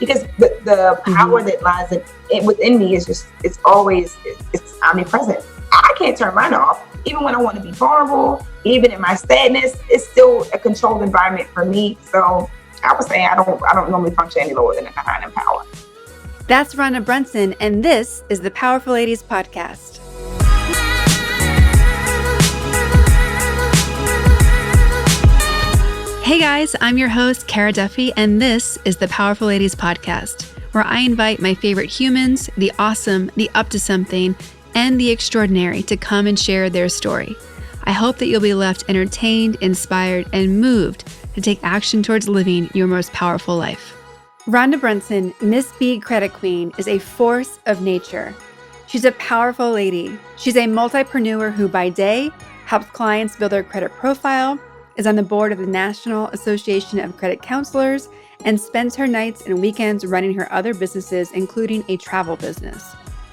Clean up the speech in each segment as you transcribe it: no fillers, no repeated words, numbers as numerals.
because the power that lies within me is just, it's omnipresent. I can't turn mine off. Even when I want to be vulnerable, even in my sadness, it's still a controlled environment for me. So I would say I don't normally function any lower than a 9 in power. That's Ronda Brunson, and this is the Powerful Ladies Podcast. Hey guys, I'm your host, Kara Duffy, and this is the Powerful Ladies Podcast, where I invite my favorite humans, the awesome, the up to something, and the extraordinary to come and share their story. I hope that you'll be left entertained, inspired, and moved to take action towards living your most powerful life. Ronda Brunson, Miss B Credit Queen, is a force of nature. She's a powerful lady. She's a multipreneur who by day helps clients build their credit profile, is on the board of the National Association of Credit Counselors, and spends her nights and weekends running her other businesses, including a travel business.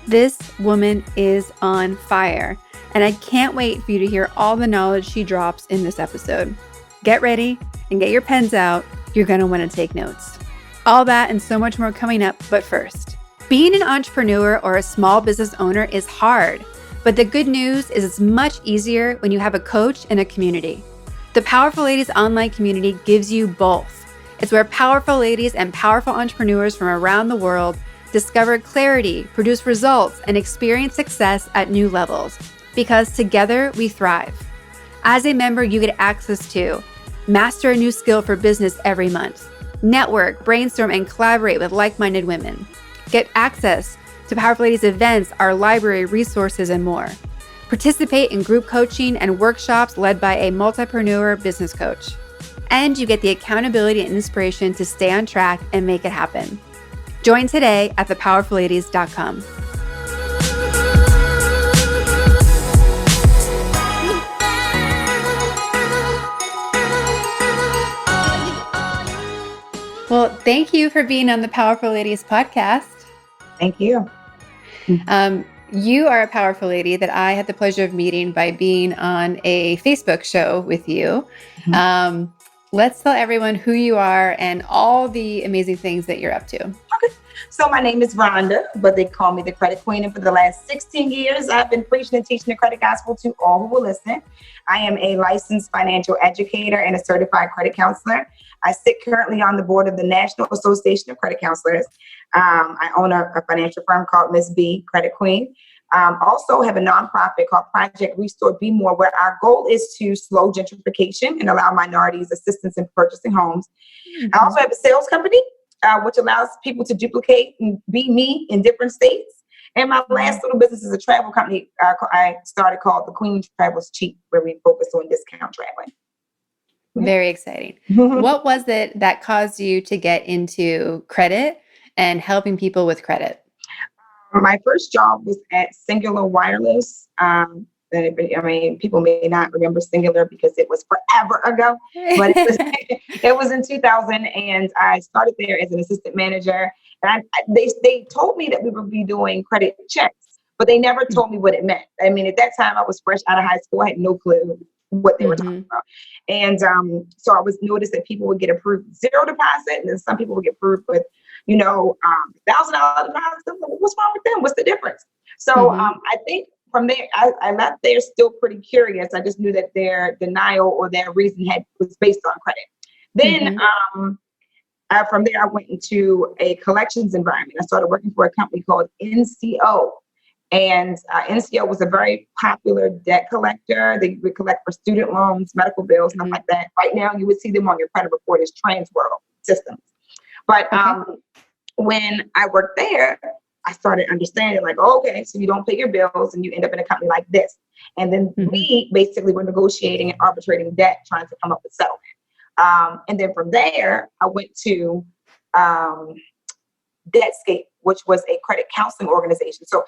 This woman is on fire, and I can't wait for you to hear all the knowledge she drops in this episode. Get ready and get your pens out. You're going to want to take notes. All that and so much more coming up, but first, being an entrepreneur or a small business owner is hard, but the good news is it's much easier when you have a coach and a community. The Powerful Ladies online community gives you both. It's where powerful ladies and powerful entrepreneurs from around the world discover clarity, produce results, and experience success at new levels. Because together we thrive. As a member, you get access to master a new skill for business every month, network, brainstorm, and collaborate with like-minded women, get access to Powerful Ladies events, our library, resources, and more. Participate in group coaching and workshops led by a multipreneur business coach. And you get the accountability and inspiration to stay on track and make it happen. Join today at thepowerfulladies.com. Well, thank you for being on the Powerful Ladies podcast. Thank you. You are a powerful lady that I had the pleasure of meeting by being on a Facebook show with you. Mm-hmm. Let's tell everyone who you are and all the amazing things that you're up to. Okay. So my name is Ronda, but they call me the Credit Queen. And for the last 16 years, I've been preaching and teaching the credit gospel to all who will listen. I am a licensed financial educator and a certified credit counselor. I sit currently on the board of the National Association of Credit Counselors. I own a financial firm called Miss B Credit Queen. Also have a nonprofit called Project Restore Be More, where our goal is to slow gentrification and allow minorities assistance in purchasing homes. Mm-hmm. I also have a sales company, which allows people to duplicate and be me in different states. And my last little business is a travel company I started called The Queen Travels Cheap, where we focus on discount traveling. Very exciting. What was it that caused you to get into credit and helping people with credit? My first job was at Singular Wireless. People may not remember Singular because it was forever ago, but it was in 2000, and I started there as an assistant manager. And they told me that we would be doing credit checks, but they never told me what it meant. I mean, at that time, I was fresh out of high school. I had no clue what they were talking about. And so I was noticed that people would get approved zero deposit, and then some people would get approved with, $1,000 deposit. What's wrong with them? What's the difference? So I think from there, I left there still pretty curious. I just knew that their denial or their reason was based on credit. Then from there, I went into a collections environment. I started working for a company called NCO. And NCO was a very popular debt collector. They would collect for student loans, medical bills, stuff like that. Right now, you would see them on your credit report as Transworld systems. But when I worked there, I started understanding okay, so you don't pay your bills and you end up in a company like this. And then we basically were negotiating and arbitrating debt, trying to come up with settlement. And then from there, I went to Debtscape, which was a credit counseling organization. So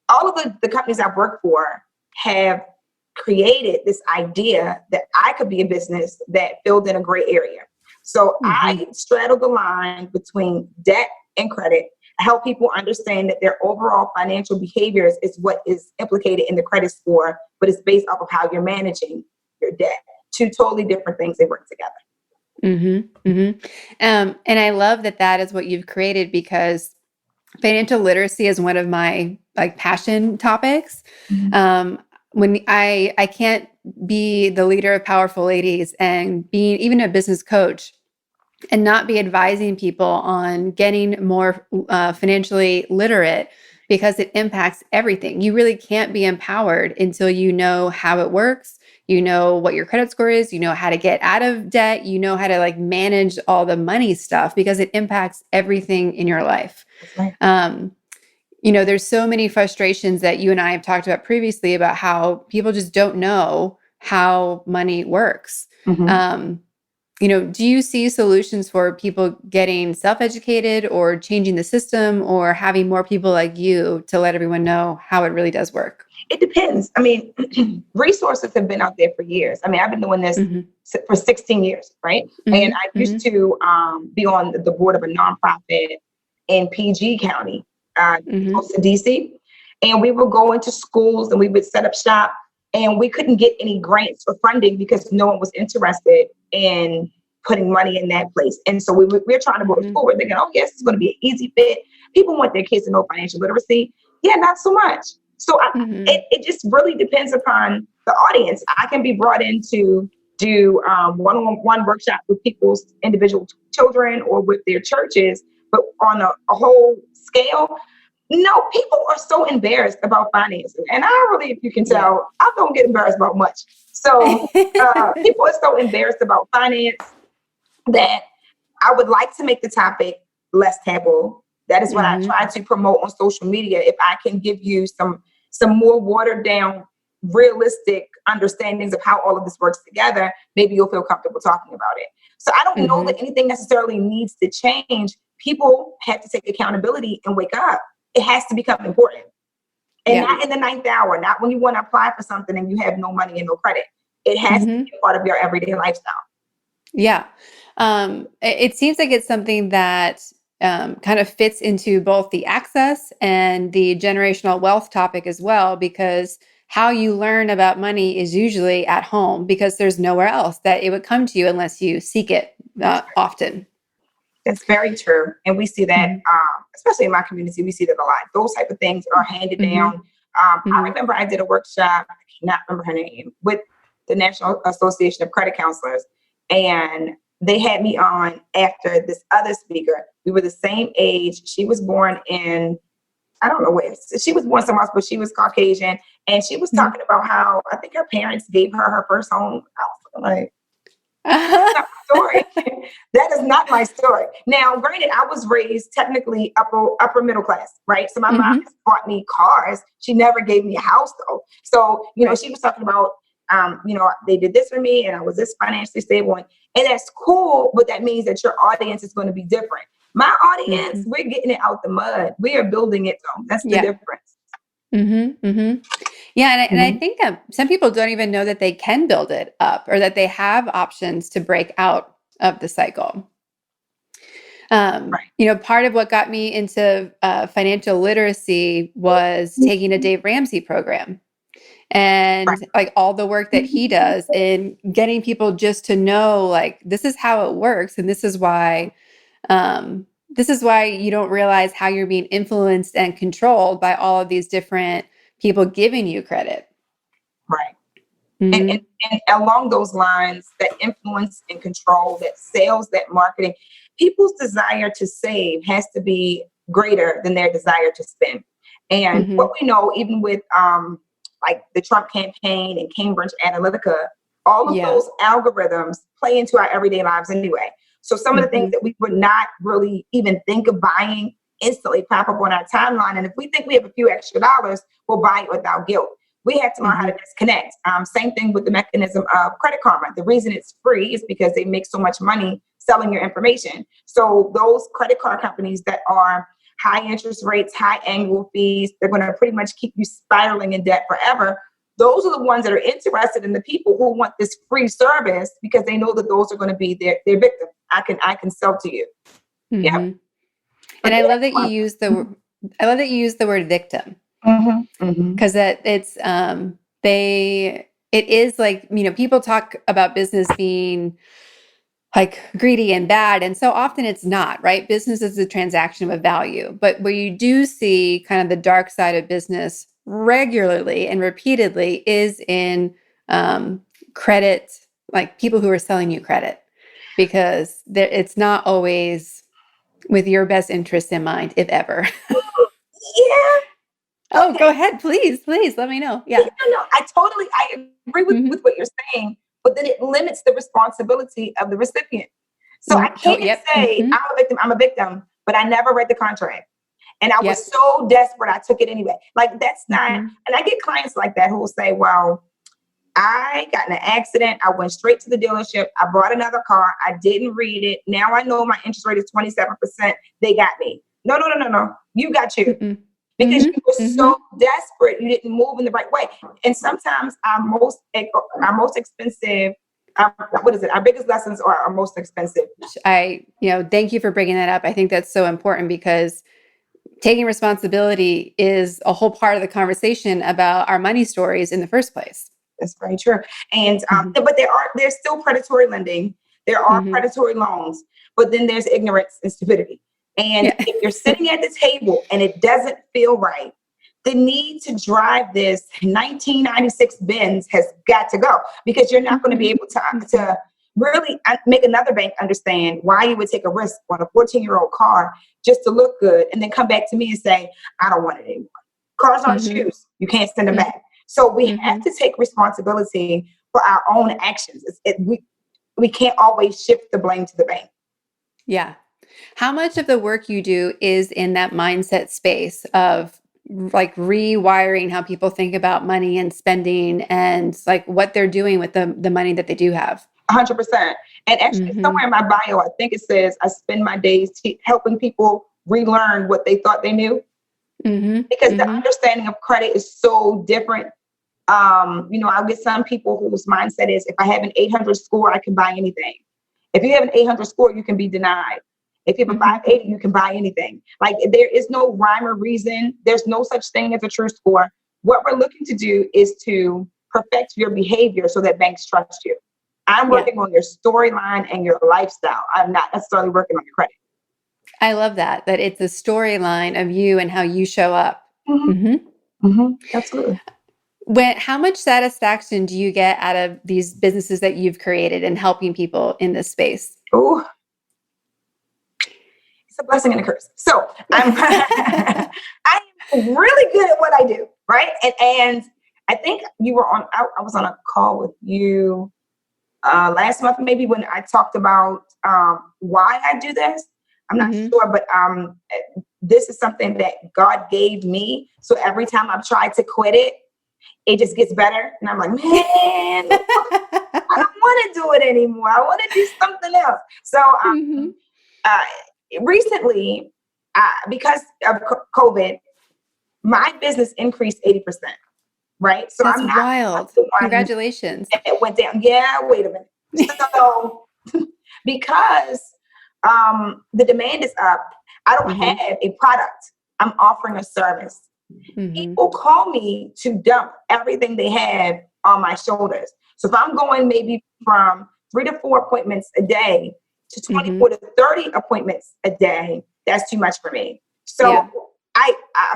all of the companies I've worked for have created this idea that I could be a business that filled in a gray area. So I straddle the line between debt and credit. I help people understand that their overall financial behaviors is what is implicated in the credit score, but it's based off of how you're managing your debt. Two totally different things. They work together. Mm-hmm. Mm-hmm. And I love that that is what you've created, because financial literacy is one of my like passion topics. Mhm. Um, when I can't be the leader of Powerful Ladies and being even a business coach and not be advising people on getting more financially literate, because it impacts everything. You really can't be empowered until you know how it works. You know what your credit score is, you know how to get out of debt, you know how to like manage all the money stuff, because it impacts everything in your life. That's right. Um, there's so many frustrations that you and I have talked about previously about how people just don't know how money works. Mhm. Um, do you see solutions for people getting self-educated or changing the system or having more people like you to let everyone know how it really does work? It depends. I mean, resources have been out there for years. I mean, I've been doing this Mm-hmm. for 16 years, right? And Mm-hmm. I Mm-hmm. used to be on the board of a nonprofit in PG County, Mm-hmm. close to DC. And we would go into schools and we would set up shop, and we couldn't get any grants or funding because no one was interested in putting money in that place. And so we're trying to go to Mm-hmm. school. We're thinking, oh, yes, it's going to be an easy fit. People want their kids to know financial literacy. Yeah, not so much. So Mm-hmm. it just really depends upon the audience. I can be brought in to do one-on-one workshop with people's individual children or with their churches, but on a whole scale, no, people are so embarrassed about finances. And I really, if you can Yeah. tell, I don't get embarrassed about much. So people are so embarrassed about finance that I would like to make the topic less taboo. That is what I Mm-hmm. try to promote on social media. If I can give you some more watered down, realistic understandings of how all of this works together, maybe you'll feel comfortable talking about it. So I don't know that Mm-hmm. anything necessarily needs to change. People have to take accountability and wake up. It has to become important. And Yeah. not in the ninth hour, not when you want to apply for something and you have no money and no credit. It has to Mm-hmm. be a part of your everyday lifestyle. Yeah. It seems like it's something that kind of fits into both the access and the generational wealth topic as well, because how you learn about money is usually at home, because there's nowhere else that it would come to you unless you seek it often. That's very true. And we see that, Mm-hmm. especially in my community, we see that a lot. Those type of things are handed Mm-hmm. down. I remember I did a workshop, I cannot remember her name, with the National Association of Credit Counselors. And they had me on after this other speaker. We were the same age. She was born in, I don't know where, she was born somewhere else, but she was Caucasian. And she was Mm-hmm. talking about how I think her parents gave her first home. I was like, not my story. That is not my story. Now, granted, I was raised technically upper middle class, right? So my mom Mm-hmm. has bought me cars. She never gave me a house though. So, Right. she was talking about, they did this for me and I was this financially stable. And that's cool, but that means that your audience is going to be different. My audience, Mm-hmm. we're getting it out the mud. We are building it though. That's the Yeah. difference. Mm-hmm. Mm-hmm. Yeah, and I Mhm. think that some people don't even know that they can build it up, or that they have options to break out of the cycle. Right. Part of what got me into financial literacy was taking a Dave Ramsey program, Right. and like all the work that he does in getting people just to know, like, this is how it works, and this is why you don't realize how you're being influenced and controlled by all of these different people giving you credit. Right. And, Mm-hmm. and, and along those lines, that influence and control, that sales, that marketing, people's desire to save has to be greater than their desire to spend. And Mm-hmm. what we know, even with like the Trump campaign and Cambridge Analytica, all of Yeah. those algorithms play into our everyday lives anyway. So some of the things Mm-hmm. that we would not really even think of buying instantly pop up on our timeline. And if we think we have a few extra dollars, we'll buy it without guilt. We have to learn how Mm-hmm. to disconnect. Same thing with the mechanism of Credit Karma. The reason it's free is because they make so much money selling your information. So those credit card companies that are high interest rates, high annual fees, they're going to pretty much keep you spiraling in debt forever. Those are the ones that are interested in the people who want this free service because they know that those are going to be their victims. I can sell to you. Yeah. Mm-hmm. But And I they love that you use the word victim, mm-hmm. because that it is like, people talk about business being like greedy and bad. And so often it's not, right? Business is a transaction of value. But where you do see kind of the dark side of business regularly and repeatedly is in credit, like people who are selling you credit, because it's not always with your best interests in mind, if ever. Yeah. Oh, go Okay. ahead. Please let me know. Yeah, Yeah. no, I agree with Hmm. what you're saying, but then it limits the responsibility of the recipient. So I Oh, can't yep. say I'm a victim, but I never read the contract. And I was Yep. so desperate, I took it anyway. Like that's not, Hmm. and I get clients like that who will say, well, I got in an accident. I went straight to the dealership. I bought another car. I didn't read it. Now I know my interest rate is 27%. They got me. No, no, no, no, no. You got you. Mm-mm. Because Hmm. you were Hmm. so desperate, you didn't move in the right way. And sometimes our most expensive, what is it? Our biggest lessons are our most expensive. Thank you for bringing that up. I think that's so important because taking responsibility is a whole part of the conversation about our money stories in the first place. That's very true. And Hmm. but there's still predatory lending. There are Hmm. predatory loans, but then there's ignorance and stupidity. And Yeah. if you're sitting at the table and it doesn't feel right, the need to drive this 1996 Benz has got to go because you're not going to be able to really make another bank understand why you would take a risk on a 14-year-old car just to look good and then come back to me and say, I don't want it anymore. Cars aren't Hmm. shoes. You can't send them back. So we have Hmm. to take responsibility for our own actions. We can't always shift the blame to the bank. Yeah. How much of the work you do is in that mindset space of like rewiring how people think about money and spending and like what they're doing with the money that they do have? 100%. And actually, Hmm. somewhere in my bio, I think it says I spend my days helping people relearn what they thought they knew Hmm. because the Hmm. understanding of credit is so different. I'll get some people whose mindset is if I have an 800 score, I can buy anything. If you have an 800 score, you can be denied. If you have a Hmm. 580, you can buy anything. Like there is no rhyme or reason. There's no such thing as a true score. What we're looking to do is to perfect your behavior so that banks trust you. I'm Yeah. working on your storyline and your lifestyle. I'm not necessarily working on your credit. I love that it's a storyline of you and how you show up. Mm-hmm. Hmm. Mm-hmm. Absolutely. How much satisfaction do you get out of these businesses that you've created and helping people in this space? Oh, it's a blessing and a curse. So I am really good at what I do, right? And I think you were on. I was on a call with you last month, maybe when I talked about why I do this. I'm not Hmm. sure, but this is something that God gave me. So every time I've tried to quit it, it just gets better, and I'm like, man, I don't want to do it anymore. I want to do something else. So Hmm. uh, recently, because of COVID, my business increased 80%, right? So That's I'm not wild. the one Congratulations. that went down. Yeah, wait a minute. So because the demand is up, I don't Hmm. have a product. I'm offering a service. Hmm. People call me to dump everything they have on my shoulders. So if I'm going maybe from 3 to 4 appointments a day to Hmm. 24 to 30 appointments a day, that's too much for me. So Yeah. I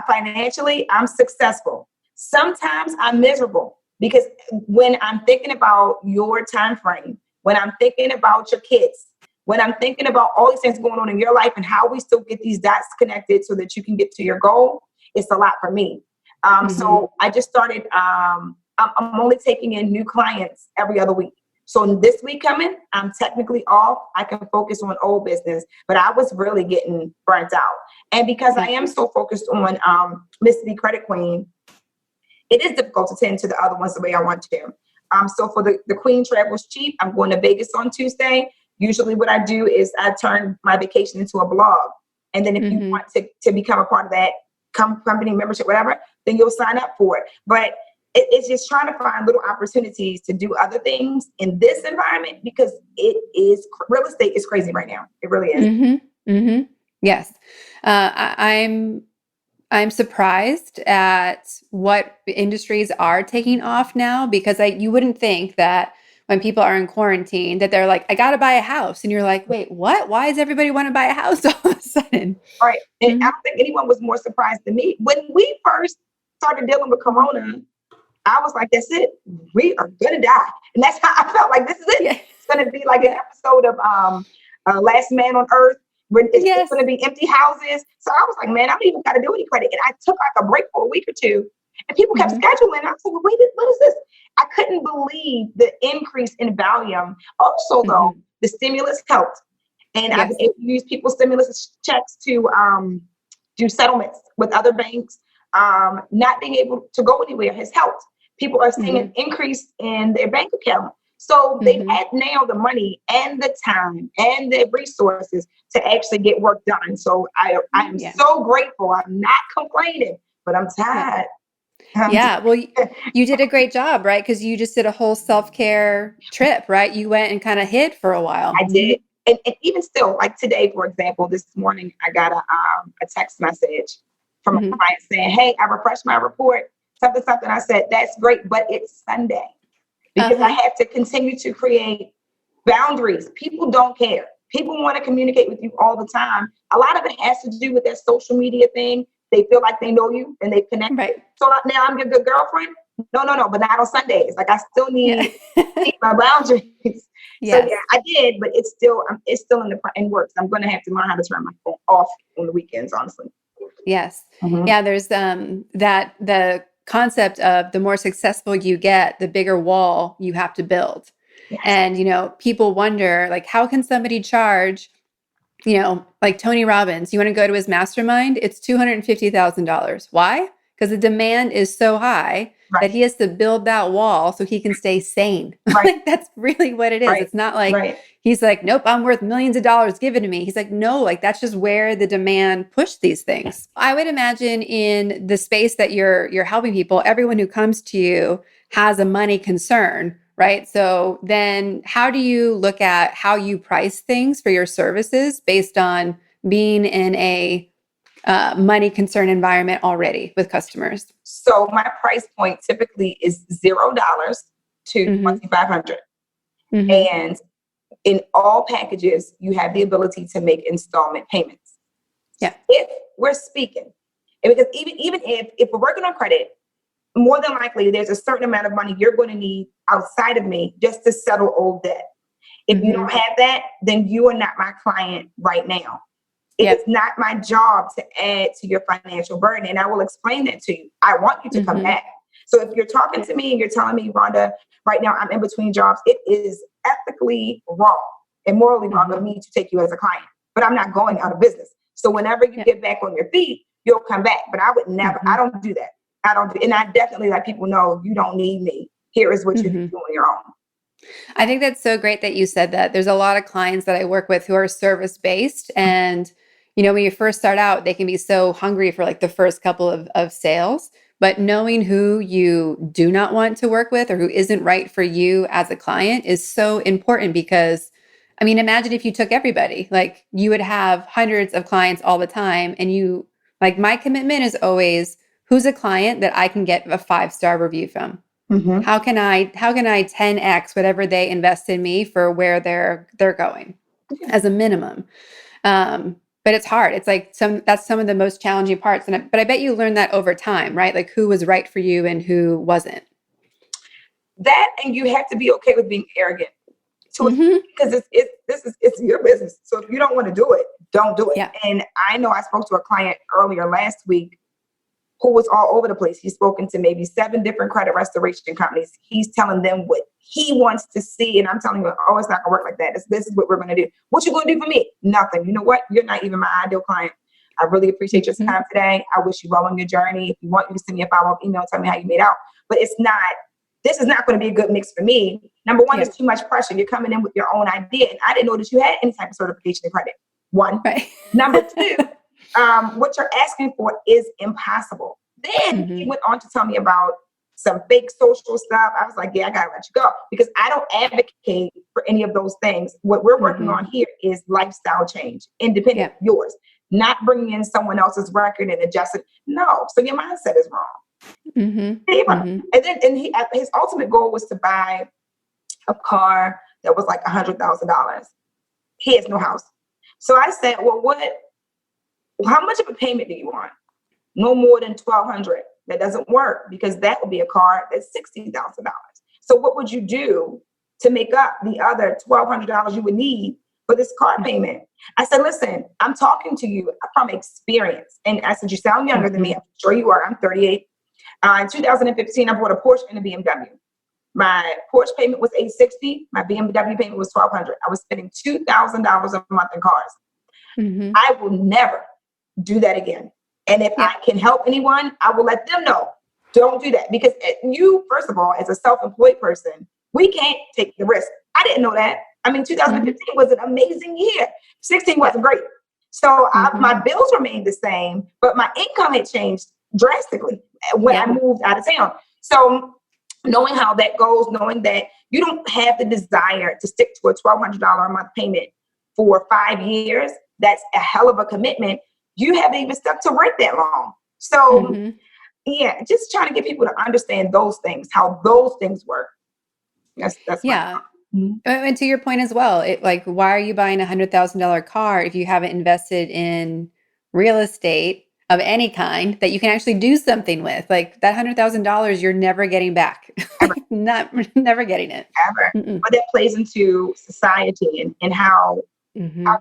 financially, I'm successful. Sometimes I'm miserable because when I'm thinking about your time frame, when I'm thinking about your kids, when I'm thinking about all these things going on in your life and how we still get these dots connected so that you can get to your goal, it's a lot for me. Hmm. So I just started, I'm only taking in new clients every other week. So this week coming, I'm technically off. I can focus on old business, but I was really getting burnt out. And because I Yeah. am so focused on Mississippi Credit Queen, it is difficult to tend to the other ones the way I want to. So for the Queen Travels Cheap, I'm going to Vegas on Tuesday. Usually what I do is I turn my vacation into a blog. And then if you Hmm. want to become a part of that company membership, whatever, then you'll sign up for it. But it's just trying to find little opportunities to do other things in this environment because real estate is crazy right now. It really is. Hmm. Hmm. Yes. I'm surprised at what industries are taking off now because you wouldn't think that when people are in quarantine that they're like, I got to buy a house. And you're like, wait, what? Why does everybody want to buy a house all of a sudden? Right. And I Mhm. don't think anyone was more surprised than me. When we first started dealing with Corona, I was like, that's it. We are going to die. And that's how I felt like this is it. Yeah. It's going to be like an Yeah. episode of Last Man on Earth. When it's Yes. going to be empty houses. So I was like, man, I don't even got to do any credit. And I took like a break for a week or two. And people kept Mhm. scheduling. I was like, wait, what is this? I couldn't believe the increase in volume. Also, though, Mhm. the stimulus helped. And I've Yes. been able to use people's stimulus checks to do settlements with other banks. Not being able to go anywhere has helped. People are seeing an Mhm. increase in their bank account. So they've Mhm. had now the money and the time and the resources to actually get work done. So I am Yeah. so grateful. I'm not complaining, but I'm Yeah. tired. I'm Yeah. Well, tired. you did a great job, right? Because you just did a whole self-care trip, right? You went and kind of hid for a while. I did. And even still, like today, for example, this morning, I got a text message from a Mhm. client saying, hey, I refreshed my report, something, something. I said, that's great, but it's Sunday because I Uh-huh. have to continue to create boundaries. People don't care. People want to communicate with you all the time. A lot of it has to do with that social media thing. They feel like they know you and they've connected. Right. So now I'm your good girlfriend. No, but not on Sundays. Like I still Yeah. need my boundaries. So Yes. yeah, I did, but it's still in works. I'm going to have to learn how to turn my phone off on the weekends, honestly. Yes. Mm-hmm. Yeah, there's that the concept of the more successful you get, the bigger wall you have to build. Yes. And people wonder like how can somebody charge, like Tony Robbins, you want to go to his mastermind, it's $250,000. Why? Because the demand is so high Right. that he has to build that wall so he can stay sane. Right. Like that's really what it is. Right. It's not like Right. he's like, nope, I'm worth millions of dollars given to me. He's like, no, like that's just where the demand pushed these things. I would imagine in the space that you're helping people, everyone who comes to you has a money concern, right? So then how do you look at how you price things for your services based on being in a money concern environment already with customers? So my price point typically is $0 to Mm-hmm. 2,500, Mm-hmm. and in all packages, you have the ability to make installment payments. Yeah. If we're speaking, and because even if we're working on credit, more than likely there's a certain amount of money you're going to need outside of me just to settle old debt. If you Mm-hmm. don't have that, then you are not my client right now. It is Yep. not my job to add to your financial burden. And I will explain that to you. I want you to come Mm-hmm. back. So if you're talking Yeah. to me and you're telling me, Rhonda, right now I'm in between jobs, it is ethically wrong and morally wrong of Mm-hmm. me to take you as a client. But I'm not going out of business. So whenever you Yeah. get back on your feet, you'll come back. But I would never, Mm-hmm. I don't do that. I don't do, and I definitely let people know you don't need me. Here is what you Mm-hmm. can do on your own. I think that's so great that you said that. There's a lot of clients that I work with who are service based. And, when you first start out, they can be so hungry for like the first couple of sales. But knowing who you do not want to work with or who isn't right for you as a client is so important because, I mean, imagine if you took everybody, like you would have hundreds of clients all the time. And like my commitment is always who's a client that I can get a 5-star review from. Mm-hmm. How can I 10x whatever they invest in me for where they're going as a minimum. But it's hard. It's like that's some of the most challenging parts. But I bet you learned that over time, right? Like who was right for you and who wasn't. That, and you have to be okay with being arrogant. Mm-hmm. Because it's your business. So if you don't want to do it, don't do it. Yeah. And I know I spoke to a client earlier last week who was all over the place. He's spoken to maybe 7 different credit restoration companies. He's telling them what he wants to see. And I'm telling you, oh, it's not gonna work like that. This is what we're gonna do. What you gonna do for me? Nothing. You know what? You're not even my ideal client. I really appreciate your Mm-hmm. time today. I wish you well on your journey. If you want, you can send me a follow-up email, tell me how you made out. But this is not going to be a good mix for me. Number one, Yeah. it's too much pressure. You're coming in with your own idea. And I didn't know that you had any type of certification in credit. One. Right. Number two, what you're asking for is impossible. Then he Mm-hmm. went on to tell me about some fake social stuff. I was like, yeah, I got to let you go because I don't advocate for any of those things. What we're working Mm-hmm. on here is lifestyle change, independent of yours, not bringing in someone else's record and adjusting. No. So your mindset is wrong. Mm-hmm. Mm-hmm. And then his ultimate goal was to buy a car that was like $100,000. He has no house. So I said, well, how much of a payment do you want? No more than $1,200. That doesn't work because that would be a car that's $60,000. So what would you do to make up the other $1,200 you would need for this car payment? I said, listen, I'm talking to you from experience. And I said, you sound younger than me. I'm sure you are. I'm 38. In 2015, I bought a Porsche and a BMW. My Porsche payment was $860. My BMW payment was $1,200. I was spending $2,000 a month in cars. I will never do that again. And if I can help anyone, I will let them know. Don't do that, because you, first of all, as a self-employed person, we can't take the risk. I didn't know that. I mean, 2015 was an amazing year. 16 wasn't great. So my bills remained the same, but my income had changed drastically when I moved out of town. So knowing how that goes, knowing that you don't have the desire to stick to a $1,200 a month payment for 5 years, that's a hell of a commitment. You haven't even stuck to rent that long. So yeah, just trying to get people to understand those things, how those things work. That's And to your point as well, why are you buying $100,000 car if you haven't invested in real estate of any kind that you can actually do something with? Like that $100,000, you're never getting back. Never getting it. Ever. But that plays into society and how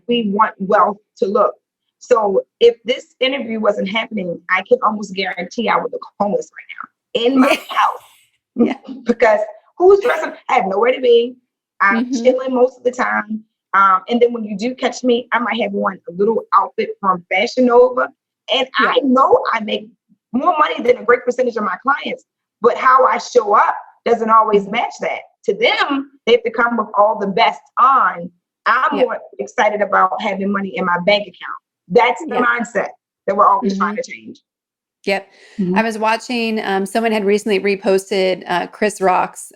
we want wealth to look. So if this interview wasn't happening, I can almost guarantee I would look homeless right now in my house. Because who's dressing? I have nowhere to be. I'm chilling most of the time. And then when you do catch me, I might have a little outfit from Fashion Nova. And I know I make more money than a great percentage of my clients, but how I show up doesn't always match that. To them, they have to come with all the best on. I'm more excited about having money in my bank account. That's the mindset that we're always trying to change. Yep. I was watching, someone had recently reposted Chris Rock's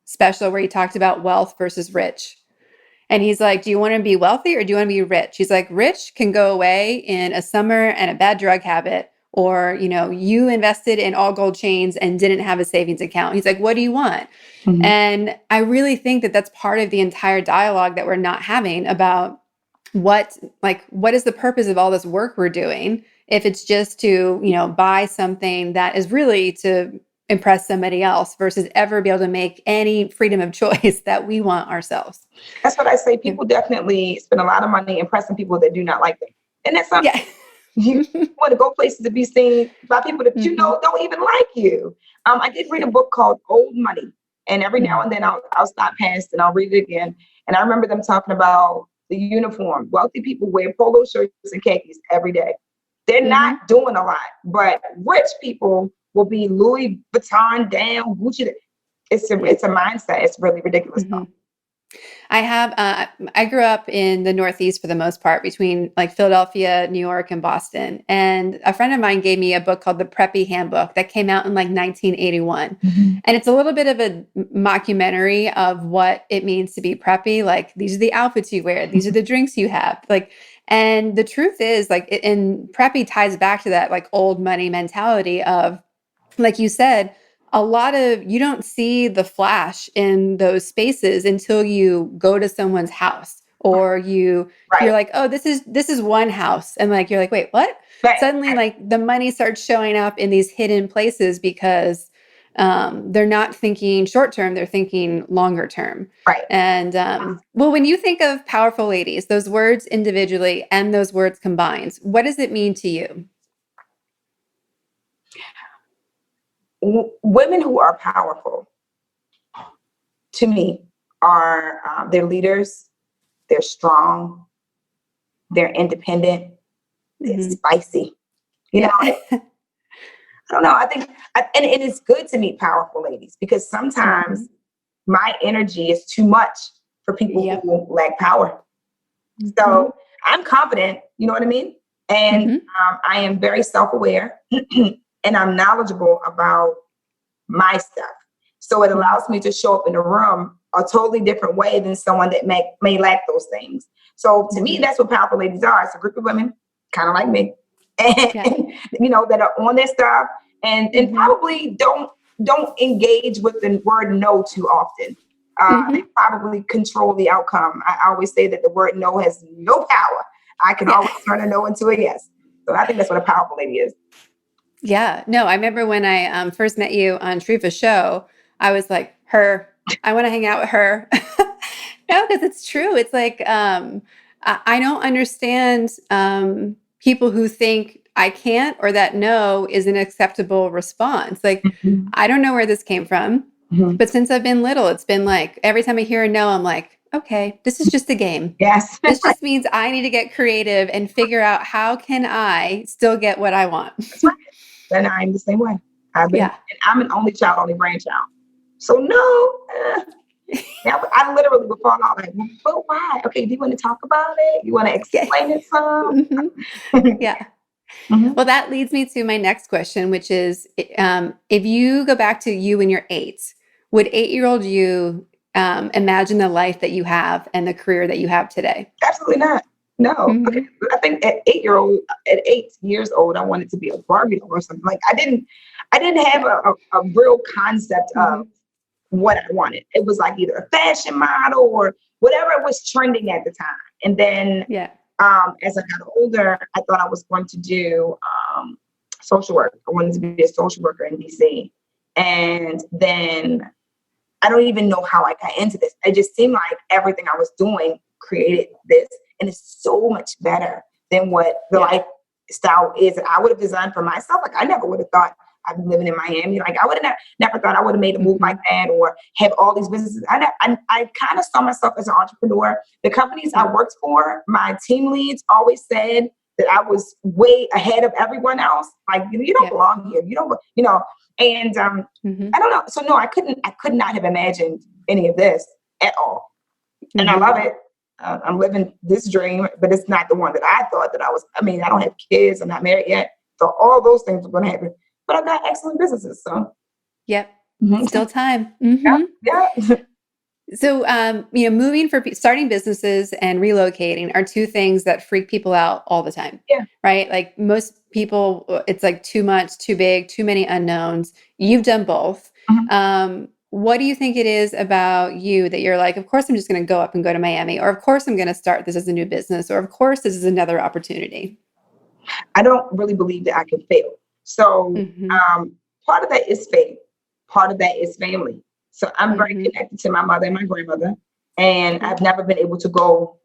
special where he talked about wealth versus rich. And he's like, do you want to be wealthy or do you want to be rich? He's like, rich can go away in a summer and a bad drug habit. Or, you invested in all gold chains and didn't have a savings account. He's like, what do you want? And I really think that that's part of the entire dialogue that we're not having about what is the purpose of all this work we're doing if it's just to, buy something that is really to impress somebody else versus ever be able to make any freedom of choice that we want ourselves. That's what I say. People definitely spend a lot of money impressing people that do not like them. And that's something. You want to go places to be seen by people that don't even like you. I did read a book called Old Money. And every now and then I'll stop past and I'll read it again. And I remember them talking about the uniform. Wealthy people wear polo shirts and khakis every day. They're not doing a lot, but rich people will be Louis Vuitton down, Gucci. It's a mindset. It's really ridiculous. I grew up in the Northeast for the most part, between like Philadelphia, New York, and Boston. And a friend of mine gave me a book called The Preppy Handbook that came out in like 1981. And it's a little bit of a mockumentary of what it means to be preppy. Like, these are the outfits you wear. These are the drinks you have. And the truth is, and preppy ties back to that like old money mentality of, like you said, you don't see the flash in those spaces until you go to someone's house or you're like, oh, this is one house. And like, you're like, wait, what? Suddenly like the money starts showing up in these hidden places because they're not thinking short term, they're thinking longer term. Right. And well, when you think of powerful ladies, those words individually and those words combined, what does it mean to you? Women who are powerful, to me, are they're leaders, they're strong, they're independent, they're spicy. I don't know. I think, and it's good to meet powerful ladies because sometimes my energy is too much for people who lack power. So I'm confident, you know what I mean? And I am very self-aware. And I'm knowledgeable about my stuff. So it allows me to show up in the room a totally different way than someone that may lack those things. So to me, that's what powerful ladies are. It's a group of women, kind of like me, and that are on their stuff and probably don't engage with the word no too often. Mm-hmm. They probably control the outcome. I always say that the word no has no power. I can Yeah. always turn a no into a yes. So I think that's what a powerful lady is. Yeah. No, I remember when I first met you on Sharifa's show, I was like, her, I want to hang out with her. No, because it's true. It's like, I don't understand people who think I can't or that no is an acceptable response. Like, Mhm. I don't know where this came from, Mhm. but since I've been little, it's been like every time I hear a no, I'm like, okay, this is just a game. Yes. This just means I need to get creative and figure out how can I still get what I want. That's right. And I'm the same way. Yeah. And I'm an only child, only grandchild. So no, now I literally would fall out like, but why? Okay, do you want to talk about it? You want to Yeah. explain it some? Mhm. Yeah. Mhm. Well, that leads me to my next question, which is if you go back to you when you're 8, would 8-year-old you imagine the life that you have and the career that you have today? Absolutely not. No. Okay. Hmm. I think at 8 years old, I wanted to be a Barbie doll or something. Like I didn't have Yeah. a real concept of Hmm. what I wanted. It was like either a fashion model or whatever was trending at the time. And then Yeah. as I got older, I thought I was going to do social work. I wanted to be a social worker in DC. And then I don't even know how I got into this. It just seemed like everything I was doing created this. And it's so much better than what the Yeah. lifestyle is that I would have designed for myself. Like I never would have thought I'd be living in Miami. Like I would have never thought I would have made a move Hmm. like that or have all these businesses. I kind of saw myself as an entrepreneur. The companies I Yeah. worked for, my team leads always said that I was way ahead of everyone else. Like you don't Yeah. belong here. You don't, and Hmm. I don't know. So no, I could not have imagined any of this at all. And I Hmm. love it. I'm living this dream, but it's not the one that I thought that I was. I mean, I don't have kids. I'm not married yet. So all those things are going to happen. But I've got excellent businesses. So Yep. mhm. Still time. Yeah, Hmm. yeah. So, moving for starting businesses and relocating are two things that freak people out all the time, Yeah. right? Like most people, it's like too much, too big, too many unknowns. You've done both. Mhm. What do you think it is about you that you're like, of course, I'm just going to go up and go to Miami, or of course, I'm going to start this as a new business, or of course, this is another opportunity? I don't really believe that I can fail. So Hmm. part of that is faith. Part of that is family. So I'm very Hmm. connected to my mother and my grandmother, and I've never been able to go,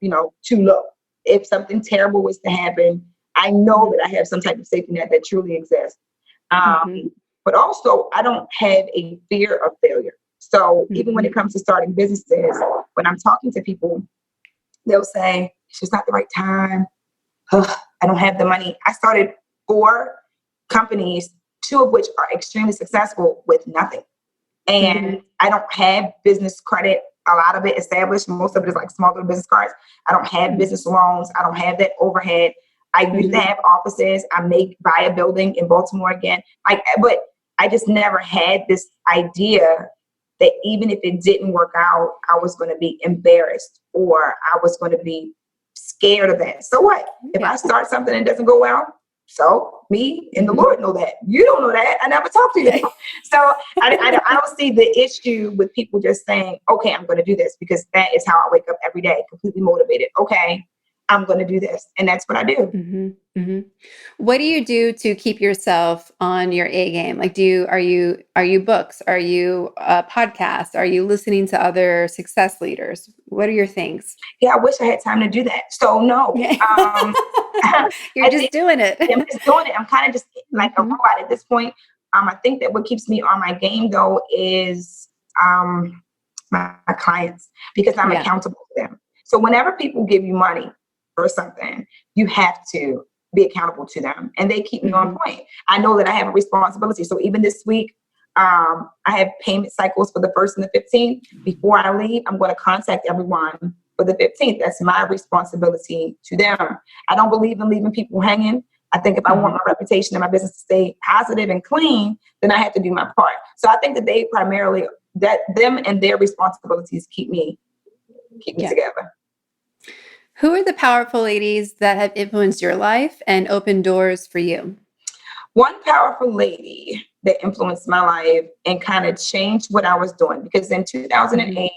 too low. If something terrible was to happen, I know that I have some type of safety net that truly exists. Hmm. But also, I don't have a fear of failure. So even when Hmm. it comes to starting businesses, when I'm talking to people, they'll say, it's just not the right time. Ugh, I don't have the money. I started 4 companies, 2 of which are extremely successful with nothing. Hmm. And I don't have business credit. A lot of it established. Most of it is like smaller business cards. I don't have business loans. I don't have that overhead. I used to Hmm. have offices. I may buy a building in Baltimore again. But I just never had this idea that even if it didn't work out, I was going to be embarrassed or I was going to be scared of that. So what? If Yeah. I start something and it doesn't go well, so me and the Hmm. Lord know that. You don't know that. I never talked to you. So I don't see the issue with people just saying, okay, I'm going to do this because that is how I wake up every day, completely motivated. Okay, I'm going to do this. And that's what I do. Hmm. Hmm. What do you do to keep yourself on your A game? Like, are you books? Are you podcasts? Are you listening to other success leaders? What are your things? Yeah, I wish I had time to do that. So no, Yeah. You're I think just doing I'm it. just doing it. I'm kind of just like a Hmm. robot at this point. I think that what keeps me on my game though is my clients because I'm Yeah. accountable to them. So whenever people give you money for something, you have to be accountable to them, and they keep me on Hmm. point. I know that I have a responsibility. So even this week, I have payment cycles for the 1st and the 15th. Before I leave, I'm going to contact everyone for the 15th. That's my responsibility to them. I don't believe in leaving people hanging. I think if I want Hmm. my reputation and my business to stay positive and clean, then I have to do my part. So I think that they primarily that them and their responsibilities keep me Yeah. together. Who are the powerful ladies that have influenced your life and opened doors for you? One powerful lady that influenced my life and kind of changed what I was doing because in Hmm. 2008,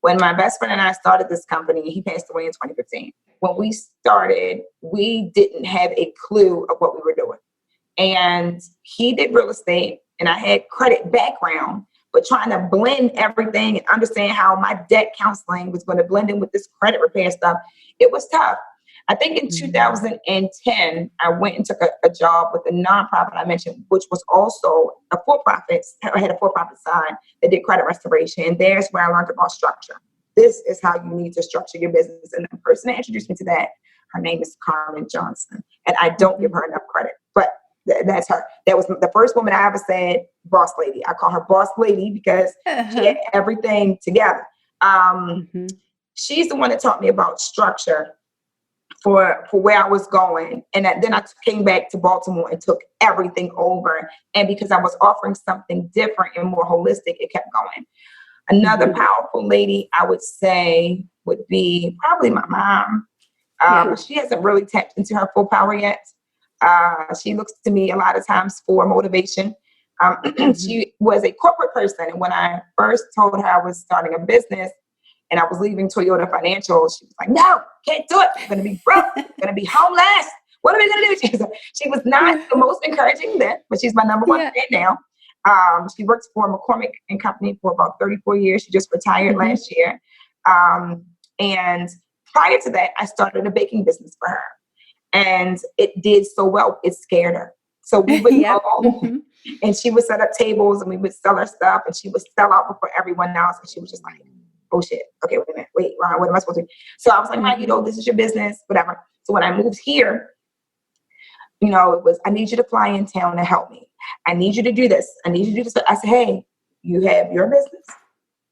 When my best friend and I started this company, he passed away in 2015. When we started, we didn't have a clue of what we were doing. And he did real estate and I had credit background, but trying to blend everything and understand how my debt counseling was going to blend in with this credit repair stuff, it was tough. I think in 2010, I went and took a job with a nonprofit I mentioned, which was also a for-profit. I had a for-profit side that did credit restoration. And there's where I learned about structure. This is how you need to structure your business. And the person that introduced me to that, her name is Kara Johnson. And I don't give her enough credit, but that's her. That was the first woman I ever said, boss lady. I call her boss lady because she had everything together. She's the one that taught me about structure for where I was going. And then I came back to Baltimore and took everything over. And because I was offering something different and more holistic, it kept going. Another powerful lady I would say would be probably my mom. She hasn't really tapped into her full power yet. She looks to me a lot of times for motivation. She was a corporate person. And when I first told her I was starting a business and I was leaving Toyota Financial, she was like, no, can't do it. I'm going to be broke. I'm going to be homeless. What are we going to do? She was not the most encouraging then, but she's my number one fan now. She worked for McCormick and Company for about 34 years. She just retired last year. And prior to that, I started a baking business for her. And it did so well, it scared her. So we would go and she would set up tables and we would sell her stuff and she would sell out before everyone else. And she was just like, oh shit. Okay, wait a minute. Wait, what am I supposed to do? So I was like, this is your business, whatever. So when I moved here, it was, I need you to fly in town to help me. I need you to do this. I need you to do this. I said, hey, you have your business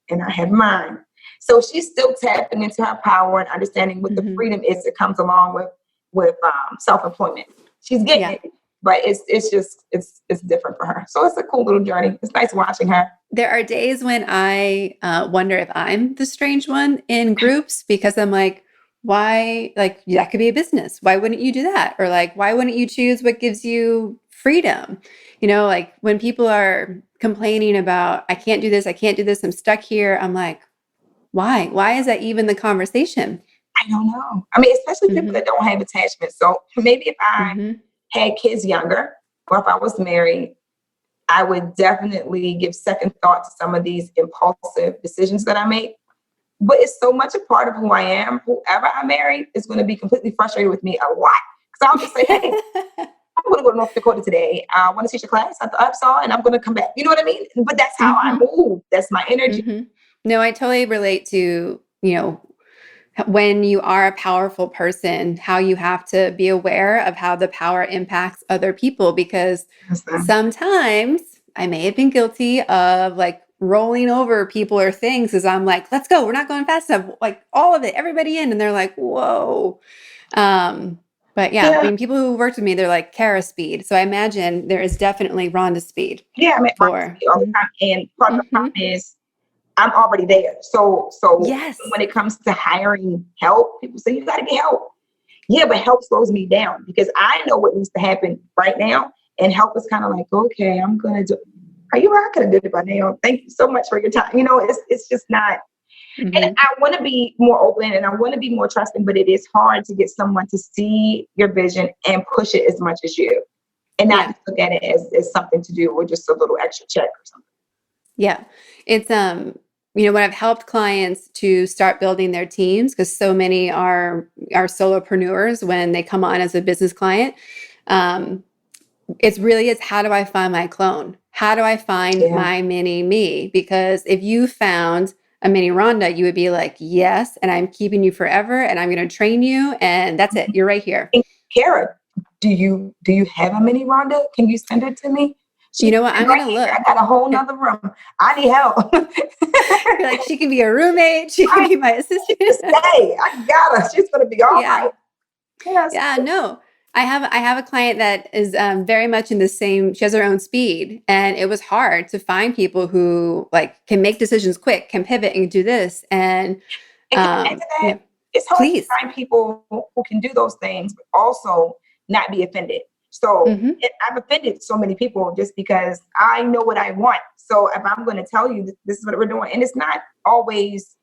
and I have mine. So she's still tapping into her power and understanding what the freedom is that comes along with self-employment. She's getting it, but it's different for her. So it's a cool little journey. It's nice watching her. There are days when I wonder if I'm the strange one in groups because I'm like, why, like that could be a business. Why wouldn't you do that? Or like, why wouldn't you choose what gives you freedom? Like when people are complaining about, I can't do this, I'm stuck here. I'm like, why? Why is that even the conversation? I don't know. I mean, especially people that don't have attachment. So maybe if I had kids younger or if I was married, I would definitely give second thought to some of these impulsive decisions that I make. But it's so much a part of who I am. Whoever I marry is going to be completely frustrated with me a lot. Because I'll just say, hey, I'm going to go to North Dakota today. I want to teach a class at the Upsaw and I'm going to come back. You know what I mean? But that's how I move. That's my energy. No, I totally relate to, when you are a powerful person, how you have to be aware of how the power impacts other people, because sometimes I may have been guilty of like rolling over people or things as I'm like, let's go. We're not going fast enough. Like all of it, everybody in. And they're like, whoa. But I mean, people who worked with me, they're like Kara speed. So I imagine there is definitely Ronda speed. Yeah, I mean, Ronda speed all the time. And part of the problem is I'm already there. So when it comes to hiring help, people say, you got to get help. Yeah, but help slows me down because I know what needs to happen right now. And help is kind of like, okay, I'm going to do. Are you right? I could have did it by now. Thank you so much for your time. It's just not. And I want to be more open and I want to be more trusting, but it is hard to get someone to see your vision and push it as much as you. And not just look at it as something to do or just a little extra check or something. Yeah. It's, when I've helped clients to start building their teams, because so many are solopreneurs when they come on as a business client, it's how do I find my clone? How do I find my mini me? Because if you found a mini Rhonda, you would be like, yes, and I'm keeping you forever and I'm going to train you. And that's it. You're right here. Kara, do you have a mini Rhonda? Can you send it to me? You know what? I'm going to look. I got a whole nother room. I need help. You're like, she can be a roommate. She can be my assistant. Hey, I got her. She's going to be all right. Yes. Yeah, no. I have a client that is very much in the same, she has her own speed. And it was hard to find people who like can make decisions quick, can pivot and do this. And it's hard to find people who can do those things, but also not be offended. So I've offended so many people just because I know what I want. So if I'm going to tell you this is what we're doing, and it's not always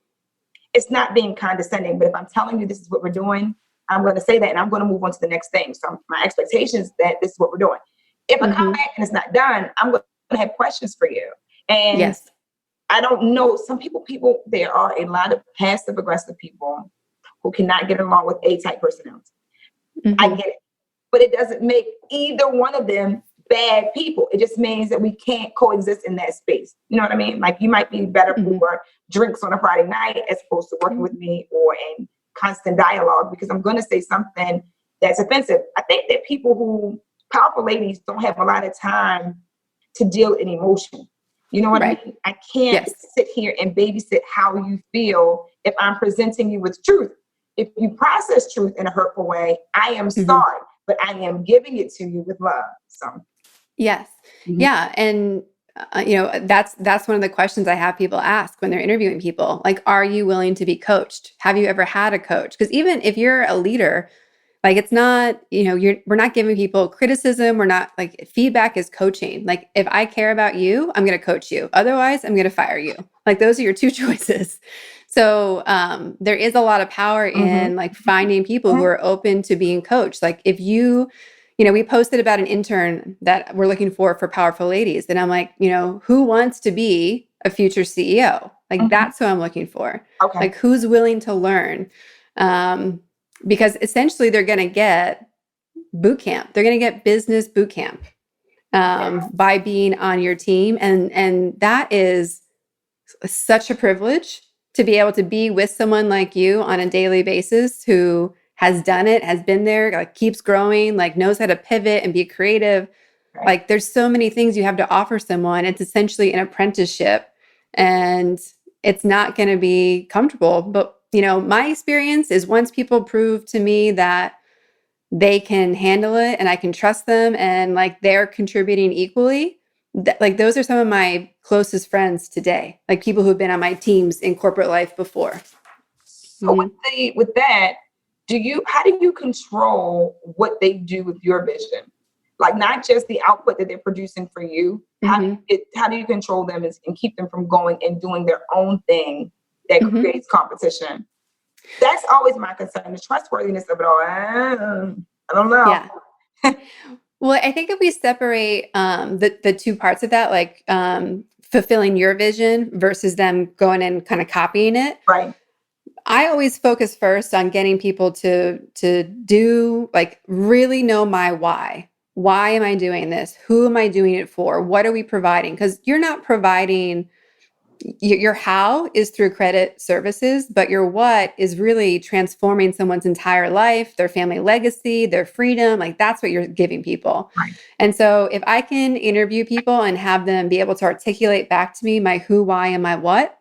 it's not being condescending, but if I'm telling you this is what we're doing, I'm going to say that and I'm going to move on to the next thing. So my expectation is that this is what we're doing. If I come back and it's not done, I'm going to have questions for you. And yes. I don't know, some people, there are a lot of passive aggressive people who cannot get along with A-type personality. I get it. But it doesn't make either one of them bad people. It just means that we can't coexist in that space. You know what I mean? Like you might be better for drinks on a Friday night as opposed to working with me or in constant dialogue, because I'm going to say something that's offensive. I think that powerful ladies don't have a lot of time to deal in emotion. You know what I mean? I can't sit here and babysit how you feel if I'm presenting you with truth. If you process truth in a hurtful way, I am sorry, but I am giving it to you with love. So, yes. Yeah. And, that's one of the questions I have people ask when they're interviewing people. Like, are you willing to be coached? Have you ever had a coach? Because even if you're a leader, like it's not, we're not giving people criticism. We're not like feedback is coaching. Like if I care about you, I'm going to coach you. Otherwise, I'm going to fire you. Like those are your two choices. So there is a lot of power in like finding people who are open to being coached. Like if we posted about an intern that we're looking for Powerful Ladies. And I'm like, who wants to be a future CEO? Like that's who I'm looking for. Okay. Like who's willing to learn? Because essentially they're going to get boot camp. They're going to get business boot camp by being on your team. And that is such a privilege to be able to be with someone like you on a daily basis who has done it, has been there, like keeps growing, like knows how to pivot and be creative. Right. Like there's so many things you have to offer someone. It's essentially an apprenticeship and it's not going to be comfortable. But, my experience is once people prove to me that they can handle it and I can trust them and like they're contributing equally, like those are some of my closest friends today, like people who've been on my teams in corporate life before. So with that, how do you control what they do with your vision? Like not just the output that they're producing for you. How do you control them and keep them from going and doing their own thing that creates competition? That's always my concern, the trustworthiness of it all. I don't know. Yeah. Well, I think if we separate the two parts of that, like fulfilling your vision versus them going and kind of copying it. Right. I always focus first on getting people to do, like, really know my why. Why am I doing this? Who am I doing it for? What are we providing? Because you're not providing, your how is through credit services, but your what is really transforming someone's entire life, their family legacy, their freedom. Like that's what you're giving people. Right. And so if I can interview people and have them be able to articulate back to me my who, why, and my what,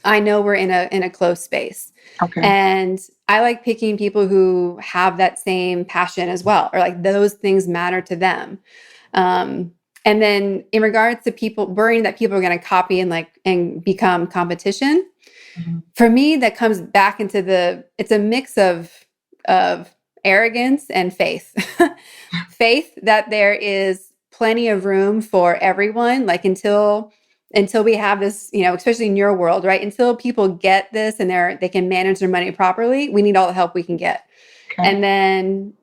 I know we're in a close space. Okay. And I like picking people who have that same passion as well, or like those things matter to them. And then in regards to people worrying that people are going to copy and become competition, for me, that comes back into it's a mix of arrogance and faith. Faith that there is plenty of room for everyone, like until we have this, especially in your world, right? Until people get this and they can manage their money properly, we need all the help we can get. Okay. And then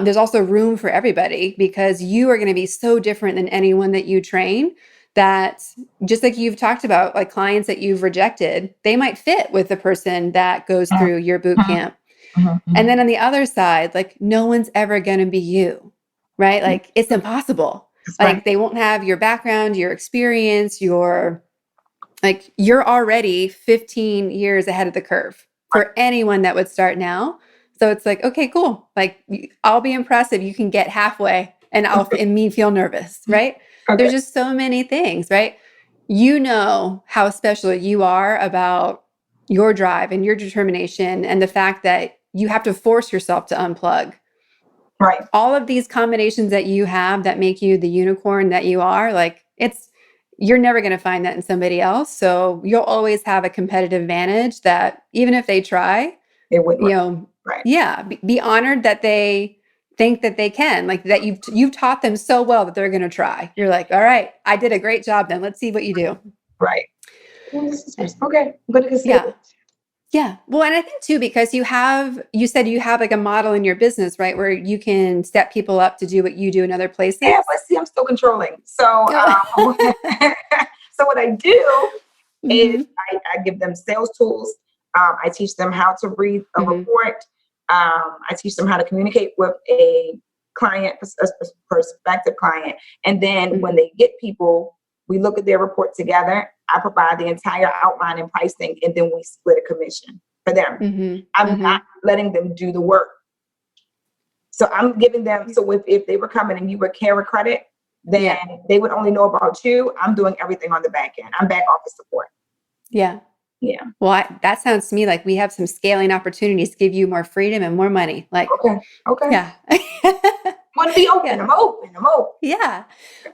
there's also room for everybody because you are going to be so different than anyone that you train, that just like you've talked about, like clients that you've rejected, they might fit with the person that goes through your boot camp. And then on the other side, like no one's ever going to be you, right? Like it's impossible. Like they won't have your background, your experience, you're already 15 years ahead of the curve for anyone that would start now. So it's like, okay, cool. Like I'll be impressed if you can get halfway and me feel nervous, right? Okay. There's just so many things, right? You know how special you are about your drive and your determination and the fact that you have to force yourself to unplug. Right. All of these combinations that you have that make you the unicorn that you are, like you're never going to find that in somebody else. So you'll always have a competitive advantage that even if they try, it wouldn't. Right. Yeah, be honored that they think that they can, like that you've taught them so well that they're going to try. You're like, all right, I did a great job then. Let's see what you do. Right. Okay. I'm going to consider it. Yeah. Well, and I think too, because you said you have like a model in your business, right? Where you can set people up to do what you do in other places. Yeah, but see, I'm still controlling. So, so what I do is Mm-hmm. I give them sales tools. I teach them how to read a Mm-hmm. report. I teach them how to communicate with a client, a prospective client. And then when Mm-hmm. they get people, we look at their report together. I provide the entire outline and pricing, and then we split a commission for them. Mm-hmm. I'm Mm-hmm. not letting them do the work. So I'm giving them, so if they were coming and you were Kara credit, then Yeah. they would only know about you. I'm doing everything on the back end. I'm back office support. Yeah. Yeah. Well, that sounds to me like we have some scaling opportunities to give you more freedom and more money. Like, Okay. Okay. yeah. Want to be open. Yeah. I'm open. I'm open. Yeah.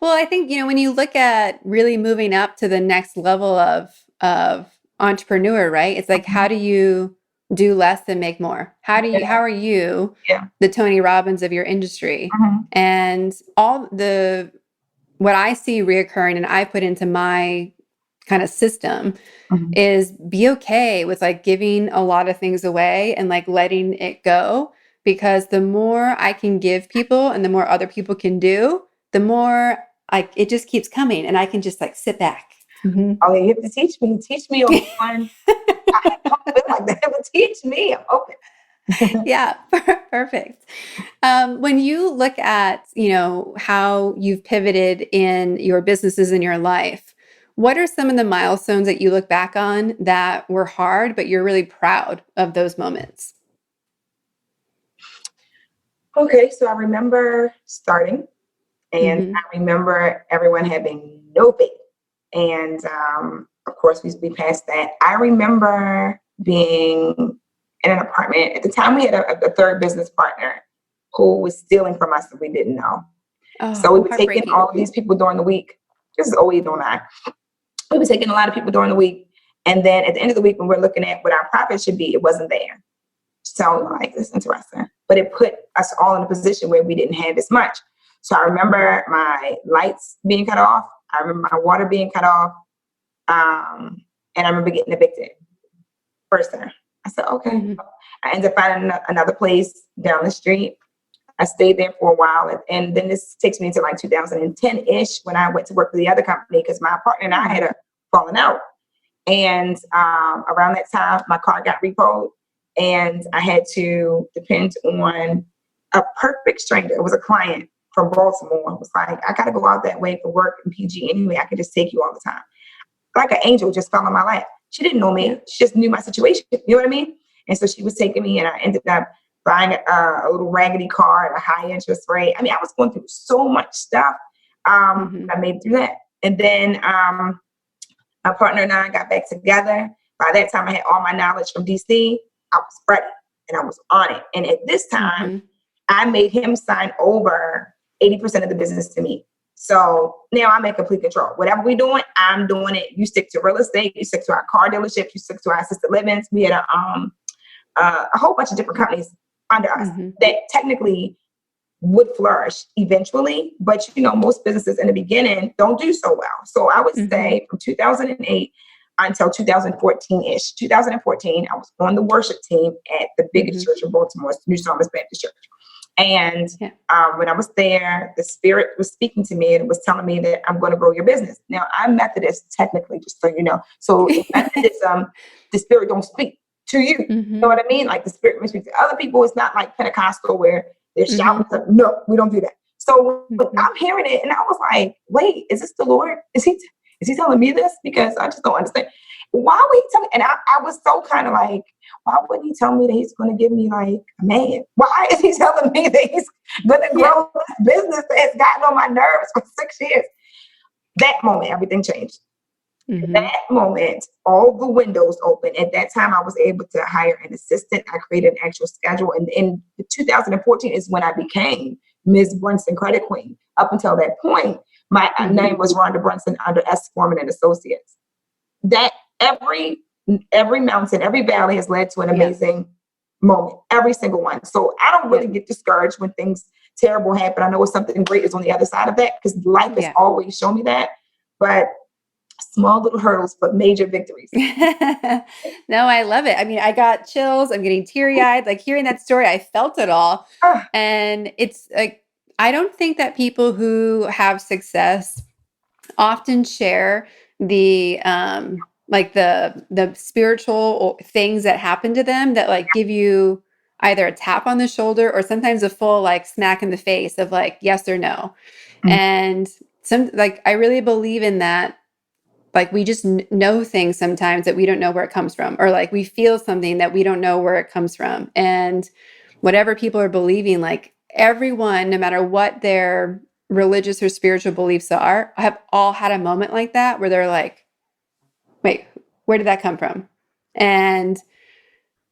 Well, I think, when you look at really moving up to the next level of entrepreneur, right? It's like, how do you do less and make more? How Yeah. are you Yeah. the Tony Robbins of your industry? Mhm. And what I see reoccurring and I put into my kind of system Mhm. is be okay with like giving a lot of things away and like letting it go, because the more I can give people and the more other people can do, the more like it just keeps coming and I can just like sit back. Mhm. Oh, yeah, you have to teach me. Teach me on. I don't feel like that, but teach me. I'm open. Yeah, perfect. When you look at, how you've pivoted in your businesses in your life, what are some of the milestones that you look back on that were hard, but you're really proud of those moments? Okay, so I remember starting, and Mm-hmm. I remember everyone having no faith. And of course, we passed that. I remember being in an apartment. At the time, we had a third business partner who was stealing from us that we didn't know. So we Oh, were taking heartbreaking. all of these people during the week. This is 08, 09. We were taking a lot of people during the week. And then at the end of the week, when we're looking at what our profit should be, it wasn't there. So like, this is interesting. But it put us all in a position where we didn't have as much. So I remember my lights being cut off. I remember my water being cut off. And I remember getting evicted first time. I said, okay. Mm-hmm. I ended up finding another place down the street. I stayed there for a while. And then this takes me to like 2010-ish when I went to work for the other company because my partner and I had a falling out. And around that time, my car got repoed and I had to depend on a perfect stranger. It was a client from Baltimore. It was like, I got to go out that way for work in PG anyway. I could just take you all the time. Like an angel just fell on my lap. She didn't know me. She just knew my situation. You know what I mean? And so she was taking me and I ended up buying a little raggedy car at a high interest rate. I mean, I was going through so much stuff. Mm-hmm. I made it through that. And then my partner and I got back together. By that time, I had all my knowledge from DC. I was ready and I was on it. And at this time, Mm-hmm. I made him sign over 80% of the business to me. So now I'm in complete control. Whatever we're doing, I'm doing it. You stick to real estate. You stick to our car dealerships. You stick to our assisted livings. We had a whole bunch of different companies under us Mm-hmm. that technically would flourish eventually. But, most businesses in the beginning don't do so well. So I would say from 2008 until 2014-ish. 2014, I was on the worship team at the biggest church in Baltimore, New Psalmist Baptist Church. And when I was there, the Spirit was speaking to me and it was telling me that I'm going to grow your business. Now, I'm Methodist, technically, just so you know. So in Methodism, the Spirit don't speak to you. Mm-hmm. You know what I mean? Like the Spirit may speak to other people. It's not like Pentecostal where they're shouting. Mm-hmm. No, we don't do that. So I'm hearing it and I was like, wait, is this the Lord? Is he telling me this? Because I just don't understand. Why would he tell me? And I was so kind of like, why wouldn't he tell me that he's going to give me like a man? Why is he telling me that he's going to grow this business that has gotten on my nerves for 6 years? That moment, everything changed. Mm-hmm. That moment, all the windows opened. At that time, I was able to hire an assistant. I created an actual schedule. And in 2014 is when I became Ms. Brunson Credit Queen. Up until that point, my name was Ronda Brunson under S. Foreman and Associates. That every mountain, every valley has led to an amazing moment. Every single one. So I don't really get discouraged when things terrible happen. I know something great is on the other side of that because life has always shown me that. But Small little hurdles, but major victories. No, I love it. I mean, I got chills. I'm getting teary-eyed. Like hearing that story, I felt it all. Ah, And it's like, I don't think that people who have success often share the like the spiritual things that happen to them that like give you either a tap on the shoulder or sometimes a full like smack in the face of like yes or no. mm, And some like I really believe in that. Like we just know things sometimes that we don't know where it comes from, or like we feel something that we don't know where it comes from. And whatever people are believing, like everyone, no matter what their religious or spiritual beliefs are, have all had a moment like that where they're like, wait, where did that come from? And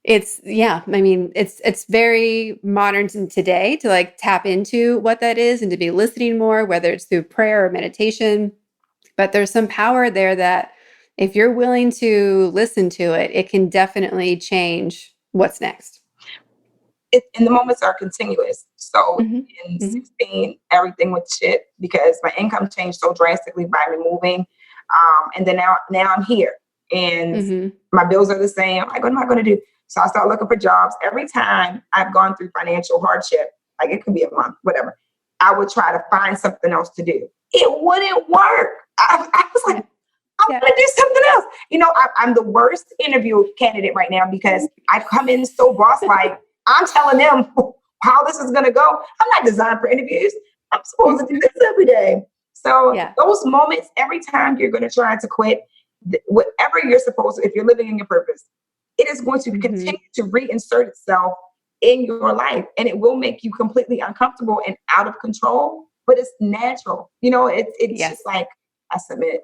it's, yeah, I mean, it's very modern today to like tap into what that is and to be listening more, whether it's through prayer or meditation. But there's some power there that if you're willing to listen to it, it can definitely change what's next. and the moments are continuous. So Mm-hmm. in Mm-hmm. 16, everything was shit because my income changed so drastically by me moving. And then now I'm here and Mm-hmm. my bills are the same. I'm like, what am I going to do? So I start looking for jobs. Every time I've gone through financial hardship, like it could be a month, whatever, I would try to find something else to do. It wouldn't work. I was like, I want to do something else. You know, I'm the worst interview candidate right now because I come in so boss-like. I'm telling them how this is going to go. I'm not designed for interviews. I'm supposed to do this every day. So those moments, every time you're going to try to quit, whatever you're supposed to, if you're living in your purpose, it is going to continue to reinsert itself in your life. And it will make you completely uncomfortable and out of control, but it's natural. You know, it's just like, I submit.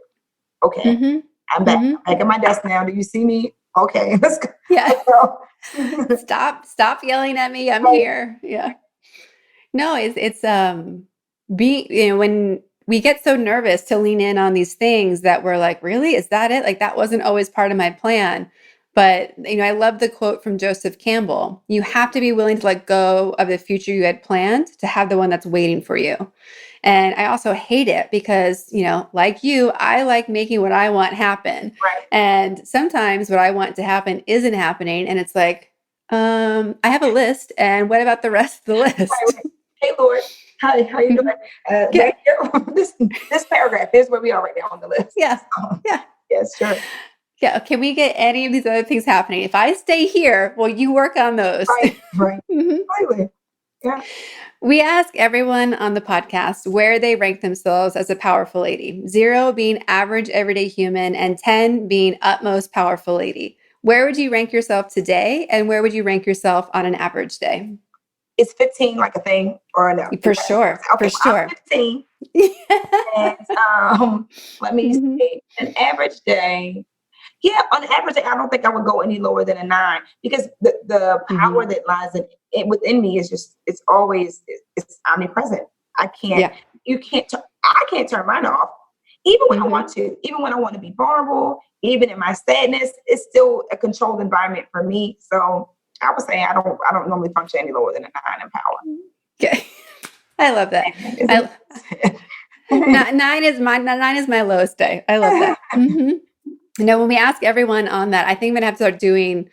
Okay, I'm back. I'm back at my desk now. Do you see me? Okay, let's go. Yeah. Let's go. Stop yelling at me. I'm here. Yeah. No, it's when we get so nervous to lean in on these things that we're like, really? Is that it? Like that wasn't always part of my plan. But I love the quote from Joseph Campbell. You have to be willing to let go of the future you had planned to have the one that's waiting for you. And I also hate it because, like you, I like making what I want happen. Right. And sometimes what I want to happen isn't happening. And it's like, I have a list. And what about the rest of the list? Right. Hey, Lord, how you doing? Right here, this paragraph is where we are right now on the list. Yeah. So, Yeah. Yes, sure. Yeah. Can we get any of these other things happening? If I stay here, will you work on those? Right. Completely. Yeah. We ask everyone on the podcast where they rank themselves as a powerful lady. 0 being average everyday human and 10 being utmost powerful lady. Where would you rank yourself today? And where would you rank yourself on an average day? Is 15 like a thing or no? For sure. Okay, For sure. I'm 15. And let me see, an average day. Yeah, on an average day, I don't think I would go any lower than a 9 because the power that lies within me is just, it's always, it's omnipresent. I can't turn mine off. Even when I want to, even when I want to be vulnerable, even in my sadness, it's still a controlled environment for me. So I would say I don't normally function any lower than a 9 in power. Okay. I love that. 9 is my lowest day. I love that. When we ask everyone on that, I think I'm going to have to start doing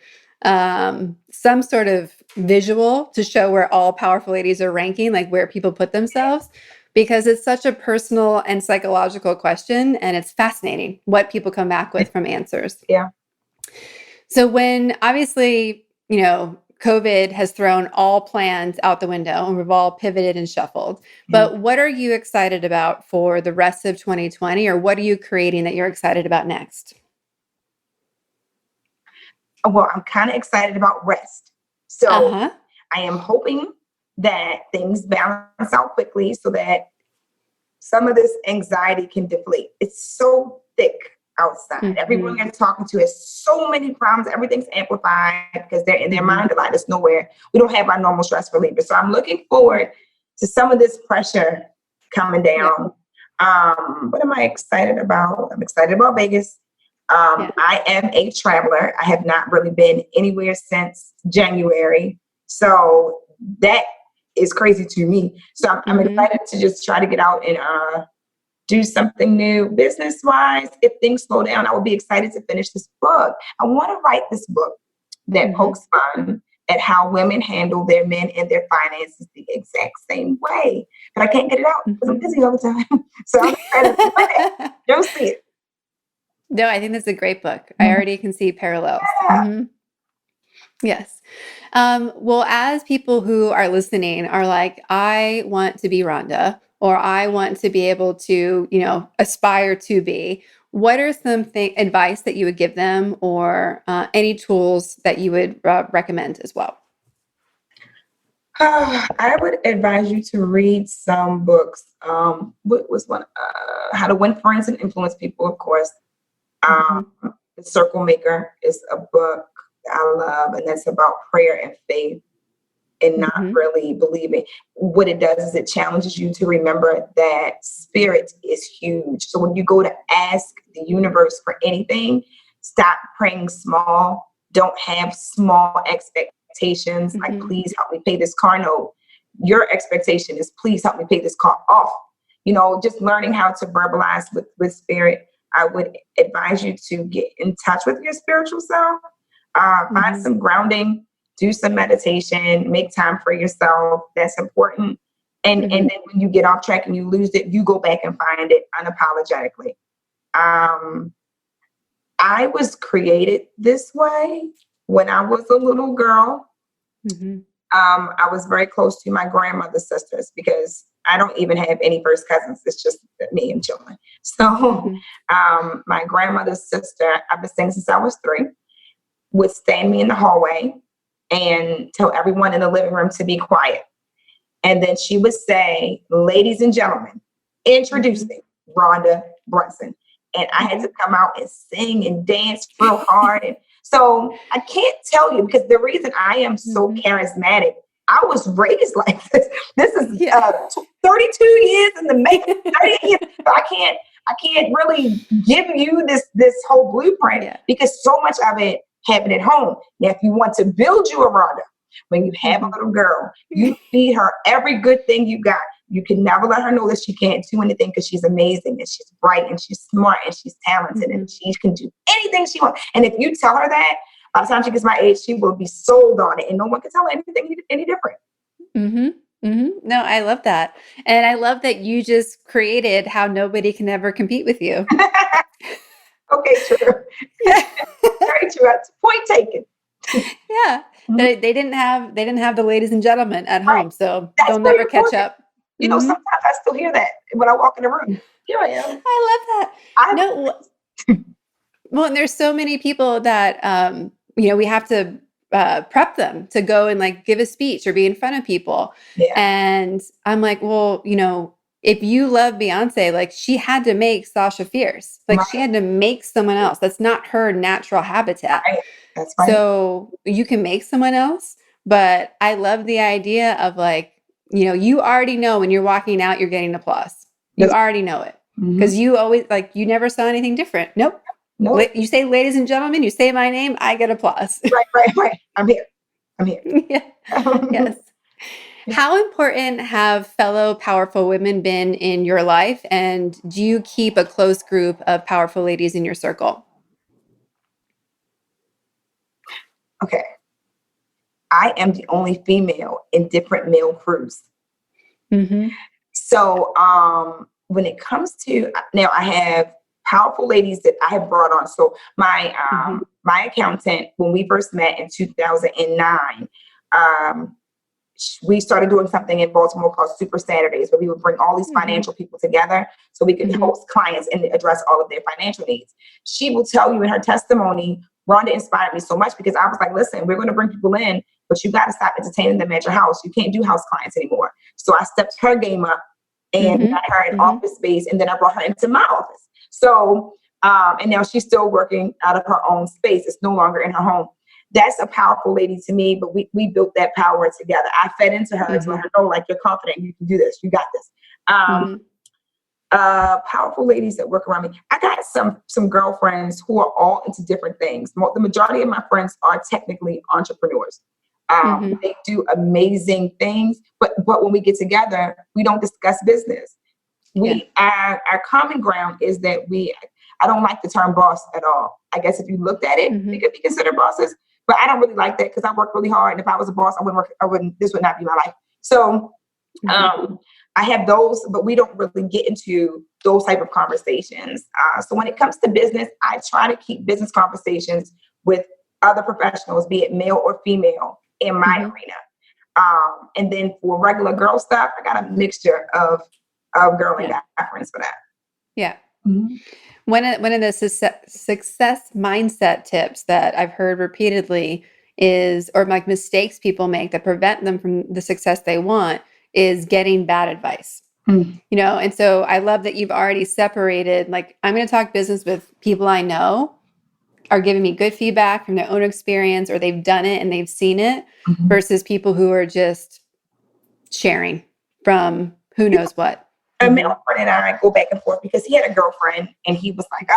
some sort of visual to show where all powerful ladies are ranking, like where people put themselves, because it's such a personal and psychological question. And it's fascinating what people come back with from answers. Yeah. So when obviously, COVID has thrown all plans out the window and we've all pivoted and shuffled. But what are you excited about for the rest of 2020, or what are you creating that you're excited about next? Well, I'm kind of excited about rest. So I am hoping that things balance out quickly so that some of this anxiety can deflate. It's so thick outside. Everyone you're talking to has so many problems. Everything's amplified because they're in their mind a lot. It's nowhere. We don't have our normal stress reliever. So I'm looking forward to some of this pressure coming down. What am I excited about? I'm excited about Vegas. I am a traveler. I have not really been anywhere since January. So that is crazy to me. So I'm excited to just try to get out and do something new business-wise. If things slow down, I will be excited to finish this book. I want to write this book that pokes fun at how women handle their men and their finances the exact same way. But I can't get it out because I'm busy all the time. So I'm excited to write it. You'll see it. No, I think that's a great book. I already can see parallels. Yeah. Yes. Well, as people who are listening are like, I want to be Rhonda, or I want to be able to, aspire to be, what are some advice that you would give them, or any tools that you would recommend as well? I would advise you to read some books. What was one? How to Win Friends and Influence People, of course. The Circle Maker is a book that I love, and that's about prayer and faith and not really believing. What it does is it challenges you to remember that spirit is huge. So when you go to ask the universe for anything, stop praying small. Don't have small expectations. Like, please help me pay this car note. Your expectation is, please help me pay this car off. Just learning how to verbalize with spirit. I would advise you to get in touch with your spiritual self. Find some grounding, do some meditation, make time for yourself. That's important. And then when you get off track and you lose it, you go back and find it unapologetically. I was created this way when I was a little girl. I was very close to my grandmother's sisters because I don't even have any first cousins. It's just me and children. So my grandmother's sister, I've been saying since I was 3, would stand me in the hallway and tell everyone in the living room to be quiet. And then she would say, ladies and gentlemen, introducing Ronda Brunson. And I had to come out and sing and dance real hard. And so I can't tell you, because the reason I am so charismatic, I was raised like this. This is 32 years in the making. 30 years. I can't really give you this whole blueprint because so much of it happened at home. Now, if you want to build you a Rhonda, when you have a little girl, you feed her every good thing you got. You can never let her know that she can't do anything, because she's amazing and she's bright and she's smart and she's talented and she can do anything she wants. And if you tell her that, by the time she gets my age, she will be sold on it, and no one can tell her anything any different. No, I love that. And I love that you just created how nobody can ever compete with you. Okay, true. Very true. Point taken. Yeah. They didn't have the ladies and gentlemen at home, so they'll never catch up. Sometimes I still hear that when I walk in the room. Here I am. I love that. Well, and there's so many people that we have to prep them to go and give a speech or be in front of people. Yeah. And I'm like, well, if you love Beyonce, she had to make Sasha Fierce. She had to make someone else. That's not her natural habitat. Right. That's right. So you can make someone else, but I love the idea of you already know when you're walking out, you're getting applause. You already know it, because you always you never saw anything different. Nope. You say, ladies and gentlemen, you say my name, I get applause. Right. I'm here. Yeah. Yes. How important have fellow powerful women been in your life? And do you keep a close group of powerful ladies in your circle? Okay. I am the only female in different male crews. So when it comes to, now I have powerful ladies that I have brought on. So my my accountant, when we first met in 2009, we started doing something in Baltimore called Super Saturdays, where we would bring all these financial people together so we could host clients and address all of their financial needs. She will tell you in her testimony, Rhonda inspired me so much, because I was like, listen, we're going to bring people in, but you got to stop entertaining them at your house. You can't do house clients anymore. So I stepped her game up and got her an office space, and then I brought her into my office. So, and now she's still working out of her own space. It's no longer in her home. That's a powerful lady to me, but we built that power together. I fed into her to let her know, you're confident, you can do this, you got this. Powerful ladies that work around me. I got some girlfriends who are all into different things. The majority of my friends are technically entrepreneurs. They do amazing things, but when we get together, we don't discuss business. our common ground is that I don't like the term boss at all. I guess if you looked at it, we could be considered bosses, but I don't really like that because I work really hard. And if I was a boss, this would not be my life. So I have those, but we don't really get into those type of conversations. So when it comes to business, I try to keep business conversations with other professionals, be it male or female, in my arena. And then for regular girl stuff, I got a mixture of girl and guy friends for that. Yeah. One of the success mindset tips that I've heard repeatedly is, or like mistakes people make that prevent them from the success they want, is getting bad advice. And so I love that you've already separated, like, I'm going to talk business with people I know are giving me good feedback from their own experience, or they've done it and they've seen it, versus people who are just sharing from who knows what. A male friend and I go back and forth because he had a girlfriend and he was like,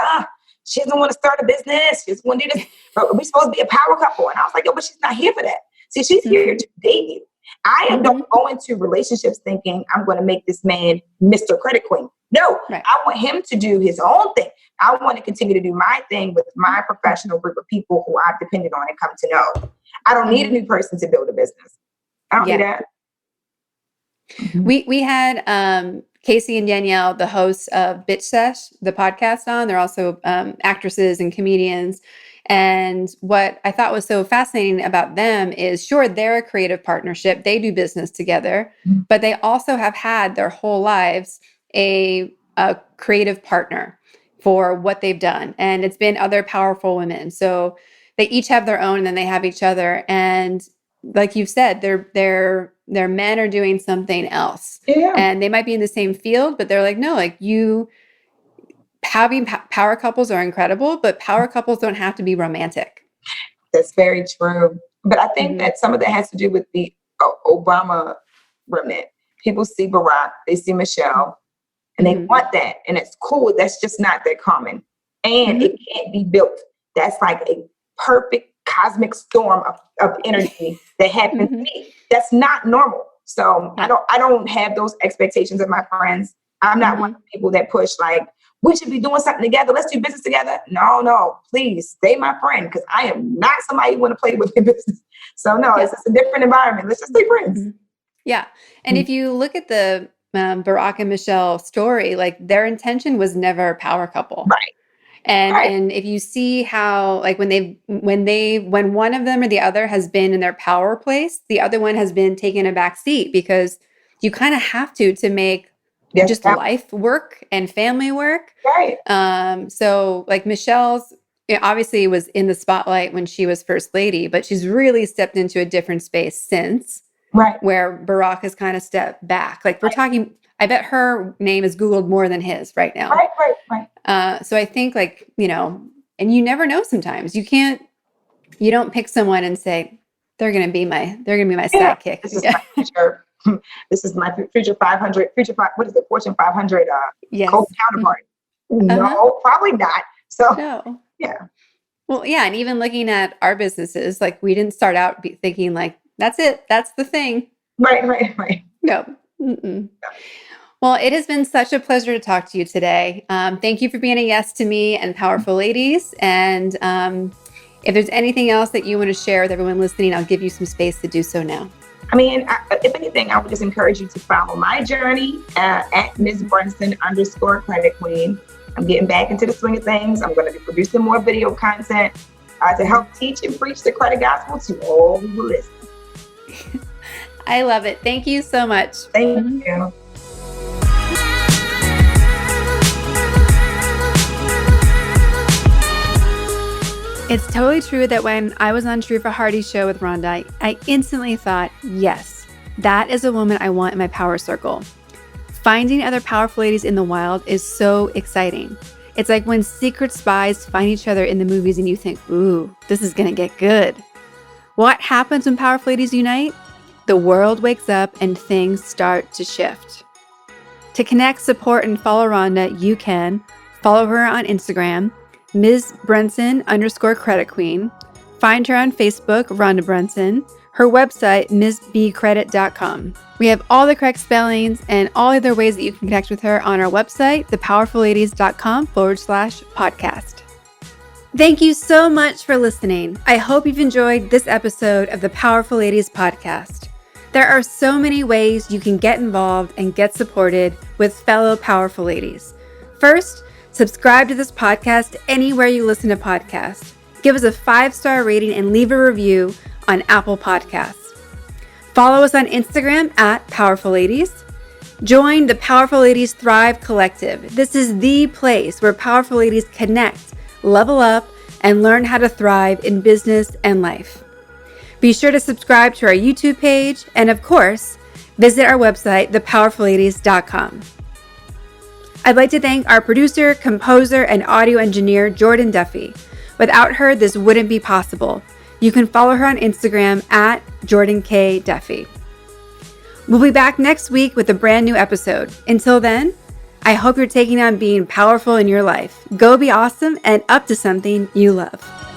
she doesn't want to start a business. She doesn't want to do this. But we're supposed to be a power couple. And I was like, but she's not here for that. See, she's here to date you. I don't go into relationships thinking I'm going to make this man Mr. Credit Queen. No, I want him to do his own thing. I want to continue to do my thing with my professional group of people who I've depended on and come to know. I don't need a new person to build a business. I don't need that. We had Casey and Danielle, the hosts of Bitch Sesh, the podcast on. They're also actresses and comedians. And what I thought was so fascinating about them is, sure, they're a creative partnership. They do business together, but they also have had their whole lives a creative partner for what they've done. And it's been other powerful women. So they each have their own, and then they have each other. And like you've said, their men are doing something else. And they might be in the same field, but they're like, no, like having power couples are incredible, but power couples don't have to be romantic. That's very true. But I think that some of that has to do with the Obama remnant. People see Barack, they see Michelle, and they want that. And it's cool. That's just not that common. And it can't be built. That's like a perfect cosmic storm of energy that happens to me. That's not normal. So I don't have those expectations of my friends. I'm not one of the people that push like, we should be doing something together. Let's do business together. No, please stay my friend, because I am not somebody you want to play with in business. So no, it's a different environment. Let's just stay friends. Yeah. And if you look at the Barack and Michelle story, like their intention was never a power couple. Right. And if you see how, like when one of them or the other has been in their power place, the other one has been taking a back seat, because you kind of have to make just life work and family work. Right. So like Michelle's obviously was in the spotlight when she was first lady, but she's really stepped into a different space since. Right. Where Barack has kind of stepped back. Like we're talking, I bet her name is Googled more than his right now. Right. So I think like, and you never know sometimes. You don't pick someone and say, they're going to be my sidekick. This is my future. This is my future 500, Fortune 500 counterpart. No, probably not. So, yeah. Well, yeah. And even looking at our businesses, like we didn't start out thinking like, that's it. That's the thing. Right. No. Mm-mm. Well, it has been such a pleasure to talk to you today. Thank you for being a yes to me and Powerful Ladies. And if there's anything else that you want to share with everyone listening, I'll give you some space to do so now. I mean, if anything, I would just encourage you to follow my journey at Ms. Brunson _Credit Queen. I'm getting back into the swing of things. I'm going to be producing more video content to help teach and preach the credit gospel to all who listen. I love it. Thank you so much. Thank you. It's totally true that when I was on Sharifa Hardy's show with Ronda, I instantly thought, yes, that is a woman I want in my power circle. Finding other powerful ladies in the wild is so exciting. It's like when secret spies find each other in the movies and you think, ooh, this is going to get good. What happens when powerful ladies unite? The world wakes up and things start to shift. To connect, support, and follow Ronda, you can follow her on Instagram, Ms. Brunson _Credit Queen. Find her on Facebook, Ronda Brunson. her website, MissBcredit.com. We have all the correct spellings and all other ways that you can connect with her on our website, thepowerfulladies.com/podcast. Thank you so much for listening. I hope you've enjoyed this episode of the Powerful Ladies podcast. There are so many ways you can get involved and get supported with fellow powerful ladies. First, subscribe to this podcast anywhere you listen to podcasts. Give us a 5-star rating and leave a review on Apple Podcasts. Follow us on Instagram at Powerful Ladies. Join the Powerful Ladies Thrive Collective. This is the place where powerful ladies connect, level up, and learn how to thrive in business and life. Be sure to subscribe to our YouTube page, and of course, visit our website, thepowerfulladies.com. I'd like to thank our producer, composer, and audio engineer, Jordan Duffy. Without her, this wouldn't be possible. You can follow her on Instagram at Jordan K. Duffy. We'll be back next week with a brand new episode. Until then, I hope you're taking on being powerful in your life. Go be awesome and up to something you love.